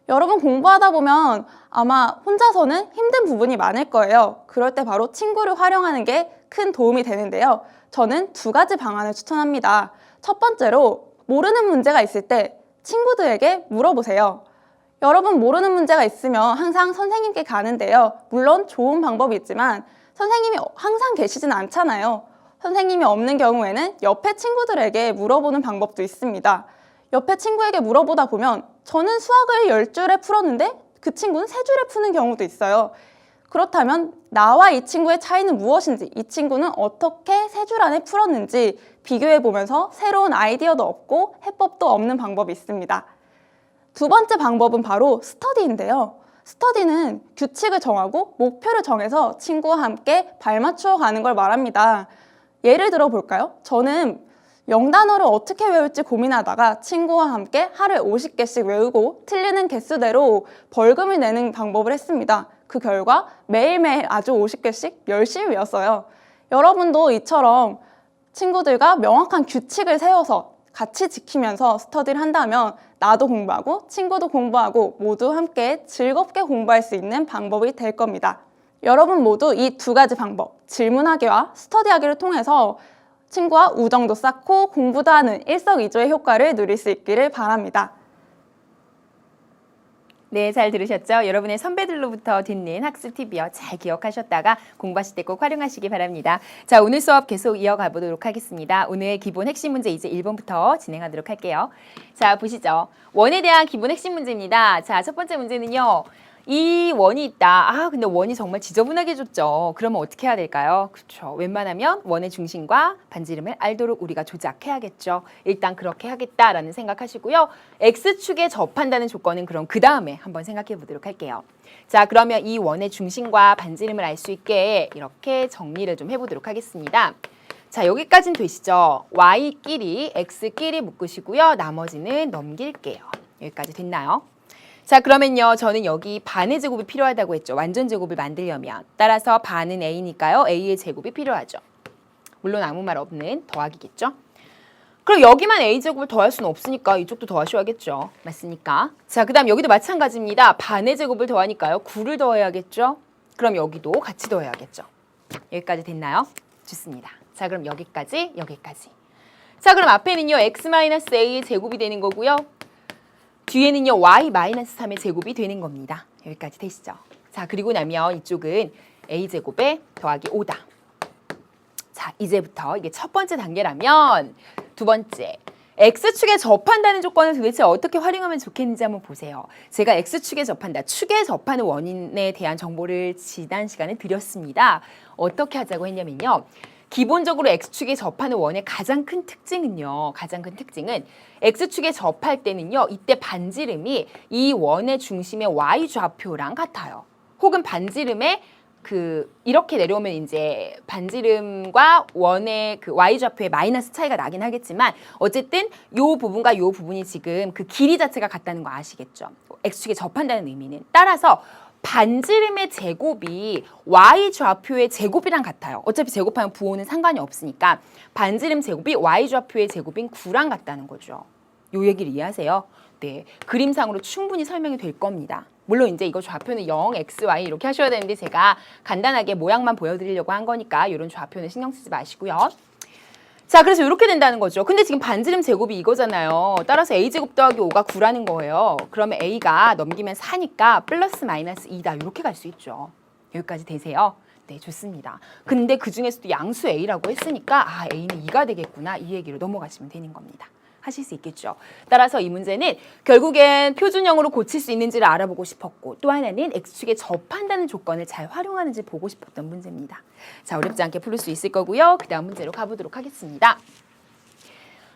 여러분 공부하다 보면 아마 혼자서는 힘든 부분이 많을 거예요. 그럴 때 바로 친구를 활용하는 게 큰 도움이 되는데요. 저는 두 가지 방안을 추천합니다. 첫 번째로 모르는 문제가 있을 때 친구들에게 물어보세요. 여러분 모르는 문제가 있으면 항상 선생님께 가는데요. 물론 좋은 방법이 있지만 선생님이 항상 계시진 않잖아요. 선생님이 없는 경우에는 옆에 친구들에게 물어보는 방법도 있습니다. 옆에 친구에게 물어보다 보면 저는 수학을 10줄에 풀었는데 그 친구는 3줄에 푸는 경우도 있어요. 그렇다면 나와 이 친구의 차이는 무엇인지, 이 친구는 어떻게 3줄 안에 풀었는지 비교해 보면서 새로운 아이디어도 얻고 해법도 얻는 방법이 있습니다. 두 번째 방법은 바로 스터디인데요. 스터디는 규칙을 정하고 목표를 정해서 친구와 함께 발맞추어 가는 걸 말합니다. 예를 들어 볼까요? 저는 영단어를 어떻게 외울지 고민하다가 친구와 함께 하루에 50개씩 외우고 틀리는 개수대로 벌금을 내는 방법을 했습니다. 그 결과 매일매일 아주 50개씩 열심히 외웠어요. 여러분도 이처럼 친구들과 명확한 규칙을 세워서 같이 지키면서 스터디를 한다면 나도 공부하고 친구도 공부하고 모두 함께 즐겁게 공부할 수 있는 방법이 될 겁니다. 여러분 모두 이 두 가지 방법, 질문하기와 스터디하기를 통해서 친구와 우정도 쌓고 공부도 하는 일석이조의 효과를 누릴 수 있기를 바랍니다. 네, 잘 들으셨죠? 여러분의 선배들로부터 듣는 학습 팁이요. 잘 기억하셨다가 공부하실 때 꼭 활용하시기 바랍니다. 자, 오늘 수업 계속 이어가 보도록 하겠습니다. 오늘 기본 핵심 문제 이제 1번부터 진행하도록 할게요. 자, 보시죠. 원에 대한 기본 핵심 문제입니다. 자, 첫 번째 문제는요. 이 원이 있다. 근데 원이 정말 지저분하게 줬죠. 그러면 어떻게 해야 될까요? 그렇죠. 웬만하면 원의 중심과 반지름을 알도록 우리가 조작해야겠죠. 일단 그렇게 하겠다라는 생각하시고요. X축에 접한다는 조건은 그럼 그 다음에 한번 생각해 보도록 할게요. 자, 그러면 이 원의 중심과 반지름을 알 수 있게 이렇게 정리를 좀 해보도록 하겠습니다. 자, 여기까지는 되시죠? Y끼리, X끼리 묶으시고요. 나머지는 넘길게요. 여기까지 됐나요? 자, 그러면요. 저는 여기 반의 제곱이 필요하다고 했죠. 완전 제곱을 만들려면. 따라서 반은 A니까요. A의 제곱이 필요하죠. 물론 아무 말 없는 더하기겠죠. 그럼 여기만 A제곱을 더할 수는 없으니까 이쪽도 더하셔야겠죠. 맞습니까? 자, 그 다음 여기도 마찬가지입니다. 반의 제곱을 더하니까요. 9를 더해야겠죠. 그럼 여기도 같이 더해야겠죠. 여기까지 됐나요? 좋습니다. 자, 그럼 여기까지, 여기까지. 자, 그럼 앞에는요. X-A의 제곱이 되는 거고요. 뒤에는요. Y-3의 제곱이 되는 겁니다. 여기까지 되시죠? 자, 그리고 나면 이쪽은 A제곱에 더하기 5다. 자, 이제부터 이게 첫 번째 단계라면 두 번째, X축에 접한다는 조건을 도대체 어떻게 활용하면 좋겠는지 한번 보세요. 제가 X축에 접한다, 축에 접하는 원인에 대한 정보를 지난 시간에 드렸습니다. 어떻게 하자고 했냐면요. 기본적으로 X축에 접하는 원의 가장 큰 특징은 X축에 접할 때는요. 이때 반지름이 이 원의 중심의 Y좌표랑 같아요. 혹은 반지름의 이렇게 내려오면 이제 반지름과 원의 그 Y좌표의 마이너스 차이가 나긴 하겠지만 어쨌든 요 부분과 요 부분이 지금 그 길이 자체가 같다는 거 아시겠죠? X축에 접한다는 의미는. 따라서 반지름의 제곱이 Y좌표의 제곱이랑 같아요. 어차피 제곱하면 부호는 상관이 없으니까 반지름 제곱이 Y좌표의 제곱인 9랑 같다는 거죠. 요 얘기를 이해하세요? 네, 그림상으로 충분히 설명이 될 겁니다. 물론 이제 이거 좌표는 0, x, y 이렇게 하셔야 되는데 제가 간단하게 모양만 보여드리려고 한 거니까 이런 좌표는 신경 쓰지 마시고요. 자, 그래서 이렇게 된다는 거죠. 근데 지금 반지름 제곱이 이거잖아요. 따라서 a제곱 더하기 5가 9라는 거예요. 그러면 a가 넘기면 4니까 플러스 마이너스 2다. 이렇게 갈 수 있죠. 여기까지 되세요? 네, 좋습니다. 근데 그중에서도 양수 a라고 했으니까 a는 2가 되겠구나. 이 얘기로 넘어가시면 되는 겁니다. 하실 수 있겠죠. 따라서 이 문제는 결국엔 표준형으로 고칠 수 있는지를 알아보고 싶었고 또 하나는 X축에 접한다는 조건을 잘 활용하는지 보고 싶었던 문제입니다. 자, 어렵지 않게 풀 수 있을 거고요. 그 다음 문제로 가보도록 하겠습니다.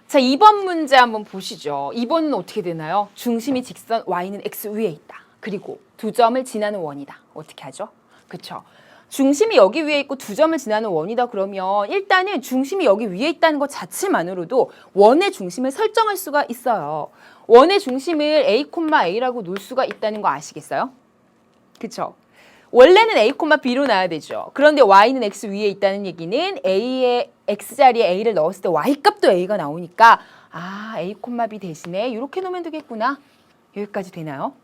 자, 2번 문제 한번 보시죠. 2번은 어떻게 되나요? 중심이 직선 Y는 X 위에 있다. 그리고 두 점을 지나는 원이다. 어떻게 하죠? 그쵸? 중심이 여기 위에 있고 두 점을 지나는 원이다 그러면 일단은 중심이 여기 위에 있다는 것 자체만으로도 원의 중심을 설정할 수가 있어요. 원의 중심을 A, A라고 놓을 수가 있다는 거 아시겠어요? 그쵸? 원래는 A, B로 놔야 되죠. 그런데 Y는 X 위에 있다는 얘기는 A의 X자리에 A를 넣었을 때 Y값도 A가 나오니까 A, B 대신에 이렇게 놓으면 되겠구나. 여기까지 되나요?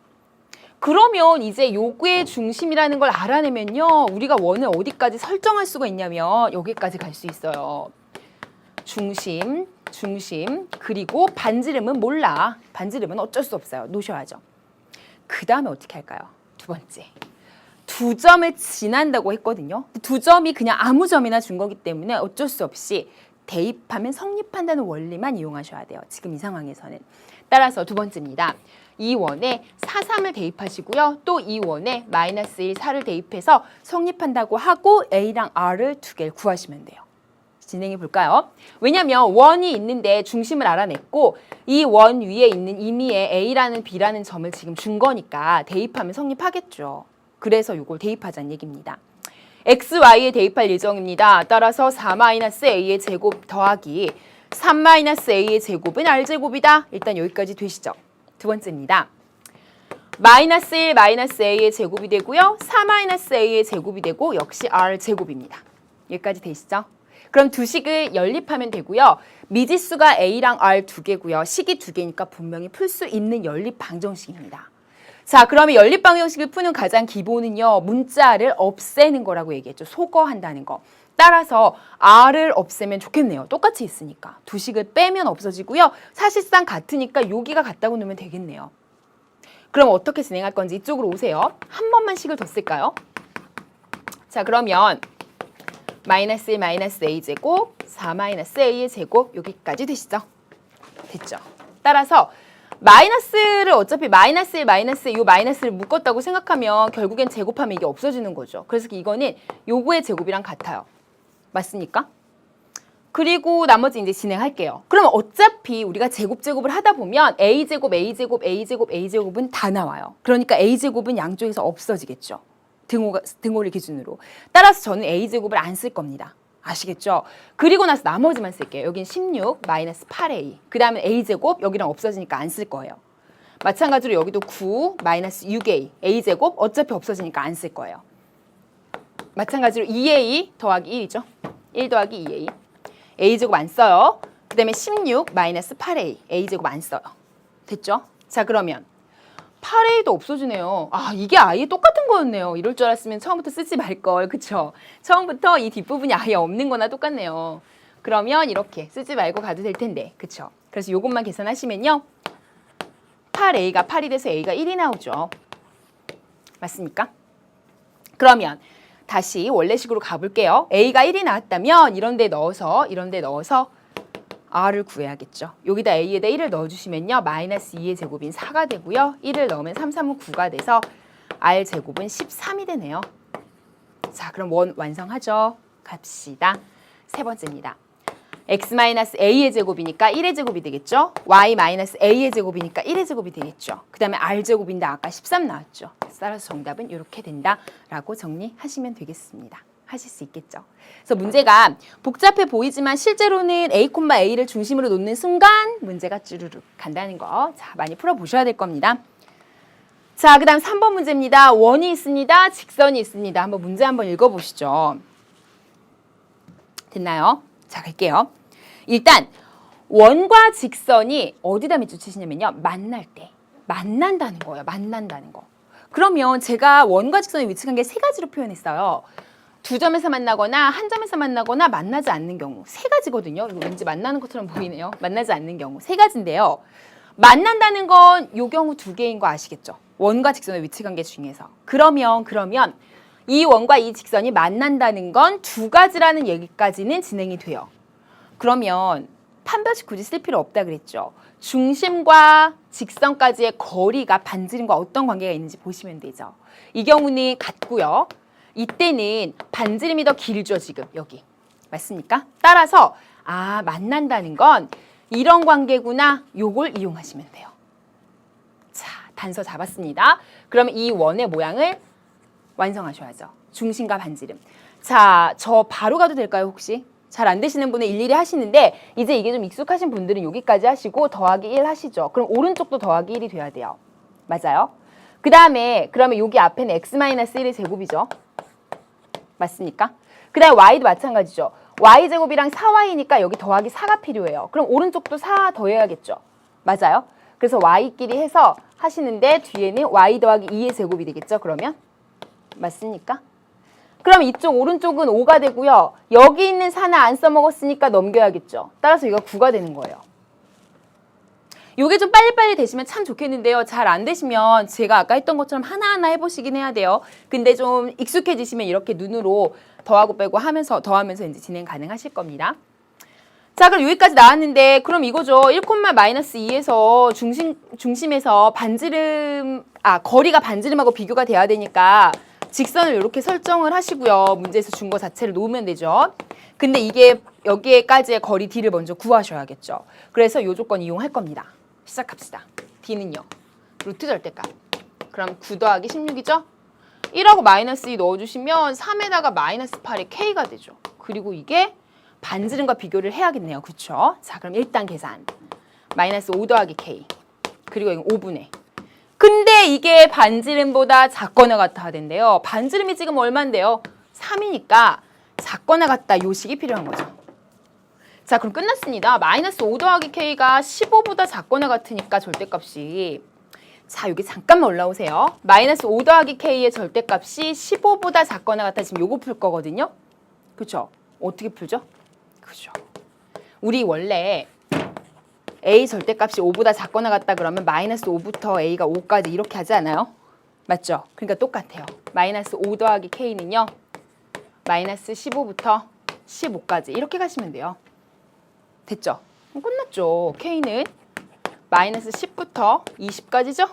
그러면 이제 요구의 중심이라는 걸 알아내면요. 우리가 원을 어디까지 설정할 수가 있냐면 여기까지 갈 수 있어요. 중심, 그리고 반지름은 몰라. 반지름은 어쩔 수 없어요. 놓으셔야죠. 그 다음에 어떻게 할까요? 두 번째. 두 점을 지난다고 했거든요. 두 점이 그냥 아무 점이나 준 거기 때문에 어쩔 수 없이 대입하면 성립한다는 원리만 이용하셔야 돼요. 지금 이 상황에서는. 따라서 두 번째입니다. 이 원에 4, 3을 대입하시고요. 또 이 원에 마이너스 1, 4를 대입해서 성립한다고 하고 A랑 R을 두 개를 구하시면 돼요. 진행해 볼까요? 왜냐면 원이 있는데 중심을 알아냈고 이 원 위에 있는 임의의 A라는 B라는 점을 지금 준 거니까 대입하면 성립하겠죠. 그래서 이걸 대입하자는 얘기입니다. XY에 대입할 예정입니다. 따라서 4-A의 제곱 더하기 3-A의 제곱은 R제곱이다. 일단 여기까지 되시죠. 두 번째입니다. 마이너스 1 마이너스 A의 제곱이 되고요. 4-A의 제곱이 되고 역시 R제곱입니다. 여기까지 되시죠? 그럼 두 식을 연립하면 되고요. 미지수가 A랑 R 두 개고요. 식이 두 개니까 분명히 풀 수 있는 연립 방정식입니다. 자, 그러면 연립 방정식을 푸는 가장 기본은요. 문자를 없애는 거라고 얘기했죠. 소거한다는 거. 따라서 R을 없애면 좋겠네요. 똑같이 있으니까. 두 식을 빼면 없어지고요. 사실상 같으니까 여기가 같다고 놓으면 되겠네요. 그럼 어떻게 진행할 건지 이쪽으로 오세요. 한 번만 식을 더 쓸까요? 자, 그러면 마이너스 1 마이너스 A 제곱 4 마이너스 A의 제곱 여기까지 되시죠? 됐죠? 따라서 마이너스를 어차피 마이너스 1 마이너스 이 마이너스를 묶었다고 생각하면 결국엔 제곱하면 이게 없어지는 거죠. 그래서 이거는 요거의 제곱이랑 같아요. 맞습니까? 그리고 나머지 이제 진행할게요. 그럼 어차피 우리가 제곱을 하다 보면 A제곱, A제곱, A제곱, A제곱은 다 나와요. 그러니까 A제곱은 양쪽에서 없어지겠죠. 등호를 기준으로. 따라서 저는 A제곱을 안 쓸 겁니다. 아시겠죠? 그리고 나서 나머지만 쓸게요. 여긴 16 마이너스 8A. 그 다음에 A제곱 여기랑 없어지니까 안 쓸 거예요. 마찬가지로 여기도 9 마이너스 6A. A제곱 어차피 없어지니까 안 쓸 거예요. 마찬가지로 2A 더하기 1이죠. 1 더하기 2A. A제곱 안 써요. 그 다음에 16 마이너스 8A. A제곱 안 써요. 됐죠? 자, 그러면 8A도 없어지네요. 아, 이게 아예 똑같은 거였네요. 이럴 줄 알았으면 처음부터 쓰지 말걸. 그쵸? 처음부터 이 뒷부분이 아예 없는 거나 똑같네요. 그러면 이렇게 쓰지 말고 가도 될 텐데. 그쵸? 그래서 이것만 계산하시면요. 8A가 8이 돼서 A가 1이 나오죠. 맞습니까? 그러면 다시 원래식으로 가볼게요. A가 1이 나왔다면 이런 데 넣어서 R을 구해야겠죠. 여기다 A에다 1을 넣어주시면요. 마이너스 2의 제곱인 4가 되고요. 1을 넣으면 3, 3은 9가 돼서 R 제곱은 13이 되네요. 자, 그럼 원 완성하죠. 갑시다. 세 번째입니다. X-A의 제곱이니까 1의 제곱이 되겠죠. Y-A의 제곱이니까 1의 제곱이 되겠죠. 그 다음에 R제곱인데 아까 13 나왔죠. 따라서 정답은 이렇게 된다라고 정리하시면 되겠습니다. 하실 수 있겠죠. 그래서 문제가 복잡해 보이지만 실제로는 A,A를 중심으로 놓는 순간 문제가 쭈르륵 간다는 거. 자, 많이 풀어보셔야 될 겁니다. 자, 그 다음 3번 문제입니다. 원이 있습니다. 직선이 있습니다. 한번 문제 한번 읽어보시죠. 됐나요? 자, 갈게요. 일단 원과 직선이 어디다 밑줄 치시냐면요. 만날 때. 만난다는 거예요. 만난다는 거. 그러면 제가 원과 직선의 위치 관계 세 가지로 표현했어요. 두 점에서 만나거나 한 점에서 만나거나 만나지 않는 경우. 세 가지거든요. 이거 왠지 만나는 것처럼 보이네요. 만나지 않는 경우. 세 가지인데요. 만난다는 건 이 경우 두 개인 거 아시겠죠? 원과 직선의 위치 관계 중에서. 그러면 이 원과 이 직선이 만난다는 건 두 가지라는 얘기까지는 진행이 돼요. 그러면 판별식 굳이 쓸 필요 없다 그랬죠. 중심과 직선까지의 거리가 반지름과 어떤 관계가 있는지 보시면 되죠. 이 경우는 같고요. 이때는 반지름이 더 길죠, 지금 여기. 맞습니까? 따라서 만난다는 건 이런 관계구나. 요걸 이용하시면 돼요. 자, 단서 잡았습니다. 그러면 이 원의 모양을 완성하셔야죠. 중심과 반지름. 자, 저 바로 가도 될까요, 혹시? 잘 안 되시는 분은 일일이 하시는데 이제 이게 좀 익숙하신 분들은 여기까지 하시고 더하기 1 하시죠. 그럼 오른쪽도 더하기 1이 돼야 돼요. 맞아요? 그 다음에 그러면 여기 앞에는 x-1의 제곱이죠. 맞습니까? 그 다음에 y도 마찬가지죠. y제곱이랑 4y니까 여기 더하기 4가 필요해요. 그럼 오른쪽도 4 더해야겠죠. 맞아요? 그래서 y끼리 해서 하시는데 뒤에는 y 더하기 2의 제곱이 되겠죠. 그러면 맞습니까? 그럼 이쪽 오른쪽은 5가 되고요. 여기 있는 4는 안 써먹었으니까 넘겨야겠죠. 따라서 이거 9가 되는 거예요. 요게 좀 빨리빨리 되시면 참 좋겠는데요. 잘 안 되시면 제가 아까 했던 것처럼 하나하나 해보시긴 해야 돼요. 근데 좀 익숙해지시면 이렇게 눈으로 더하고 빼고 하면서 더하면서 이제 진행 가능하실 겁니다. 자, 그럼 여기까지 나왔는데 그럼 이거죠. 1,-2에서 중심에서 거리가 반지름하고 비교가 돼야 되니까 직선을 이렇게 설정을 하시고요. 문제에서 준 거 자체를 놓으면 되죠. 근데 이게 여기에까지의 거리 D를 먼저 구하셔야겠죠. 그래서 이 조건 이용할 겁니다. 시작합시다. D는요. 루트 절대값. 그럼 9 더하기 16이죠? 1하고 마이너스 2 넣어주시면 3에다가 마이너스 8이 K가 되죠. 그리고 이게 반지름과 비교를 해야겠네요. 그쵸? 자, 그럼 일단 계산. 마이너스 5 더하기 K. 그리고 이건 5분의. 근데 이게 반지름보다 작거나 같아야 된대요. 반지름이 지금 얼마인데요? 3이니까 작거나 같다 요 식이 필요한 거죠. 자, 그럼 끝났습니다. 마이너스 5 더하기 K가 15보다 작거나 같으니까 절대값이 자, 여기 잠깐만 올라오세요. 마이너스 5 더하기 K의 절대값이 15보다 작거나 같아 지금 요거 풀 거거든요. 그쵸? 어떻게 풀죠? 그죠? 우리 원래 A 절대값이 5보다 작거나 같다 그러면 마이너스 5부터 A가 5까지 이렇게 하지 않아요? 맞죠? 그러니까 똑같아요. 마이너스 5 더하기 K는요. 마이너스 15부터 15까지 이렇게 가시면 돼요. 됐죠? 끝났죠. K는 마이너스 10부터 20까지죠?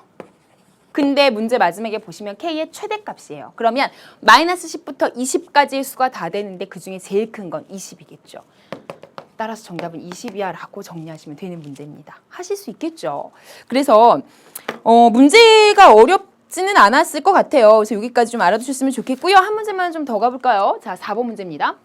근데 문제 마지막에 보시면 K의 최대값이에요. 그러면 마이너스 10부터 20까지의 수가 다 되는데 그중에 제일 큰 건 20이겠죠. 따라서 정답은 20이야 라고 정리하시면 되는 문제입니다. 하실 수 있겠죠. 그래서 문제가 어렵지는 않았을 것 같아요. 그래서 여기까지 좀 알아두셨으면 좋겠고요. 한 문제만 좀 더 가볼까요? 자, 4번 문제입니다.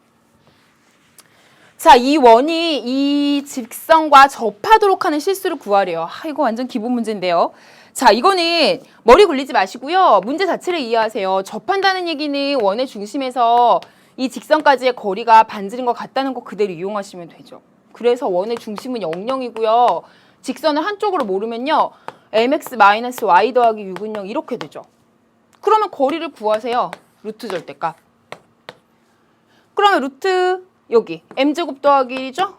자, 이 원이 이 직선과 접하도록 하는 실수를 구하래요. 이거 완전 기본 문제인데요. 자, 이거는 머리 굴리지 마시고요. 문제 자체를 이해하세요. 접한다는 얘기는 원의 중심에서 이 직선까지의 거리가 반지름과 같다는 거 그대로 이용하시면 되죠. 그래서 원의 중심은 0,0이고요. 직선을 한쪽으로 모르면요. mx-y 더하기 6은 0 이렇게 되죠. 그러면 거리를 구하세요. 루트 절대값. 그러면 루트 여기 m제곱 더하기 1이죠?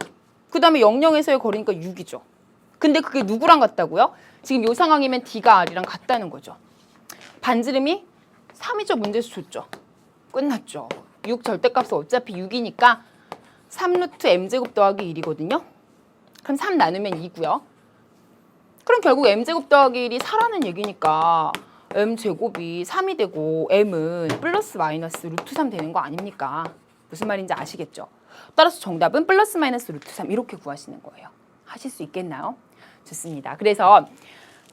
그 다음에 0,0에서의 거리니까 6이죠. 근데 그게 누구랑 같다고요? 지금 이 상황이면 D가 R이랑 같다는 거죠. 반지름이 3이죠. 문제에서 줬죠. 끝났죠. 6 절대값은 어차피 6이니까 3루트 m제곱 더하기 1이거든요. 그럼 3 나누면 2고요. 그럼 결국 m제곱 더하기 1이 4라는 얘기니까 m제곱이 3이 되고 m은 플러스 마이너스 루트 3 되는 거 아닙니까? 무슨 말인지 아시겠죠? 따라서 정답은 플러스 마이너스 루트 3 이렇게 구하시는 거예요. 하실 수 있겠나요? 좋습니다. 그래서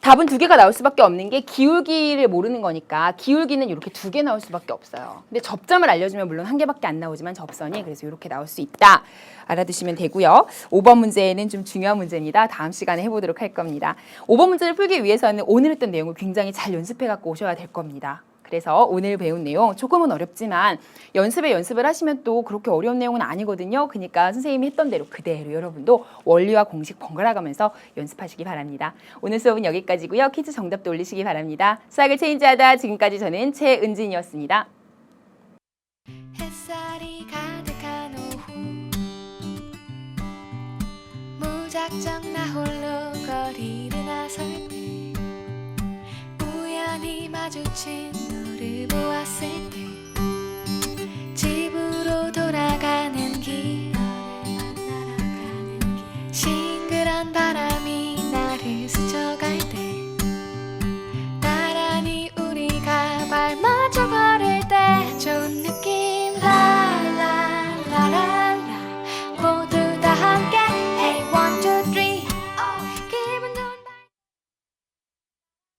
답은 2개가 나올 수밖에 없는 게 기울기를 모르는 거니까 기울기는 이렇게 2개 나올 수밖에 없어요. 근데 접점을 알려주면 물론 1개밖에 안 나오지만 접선이 그래서 이렇게 나올 수 있다. 알아두시면 되고요. 5번 문제는 좀 중요한 문제입니다. 다음 시간에 해보도록 할 겁니다. 5번 문제를 풀기 위해서는 오늘 했던 내용을 굉장히 잘 연습해 갖고 오셔야 될 겁니다. 그래서 오늘 배운 내용 조금은 어렵지만 연습을 하시면 또 그렇게 어려운 내용은 아니거든요. 그러니까 선생님이 했던 대로 그대로 여러분도 원리와 공식 번갈아 가면서 연습하시기 바랍니다. 오늘 수업은 여기까지고요. 퀴즈 정답도 올리시기 바랍니다. 수학을 체인지하다 지금까지 저는 최은진이었습니다. 햇살이 가득한 오후 무작정 나 홀로 거리를 나설 때 우연히 마주친 너를 보았을 때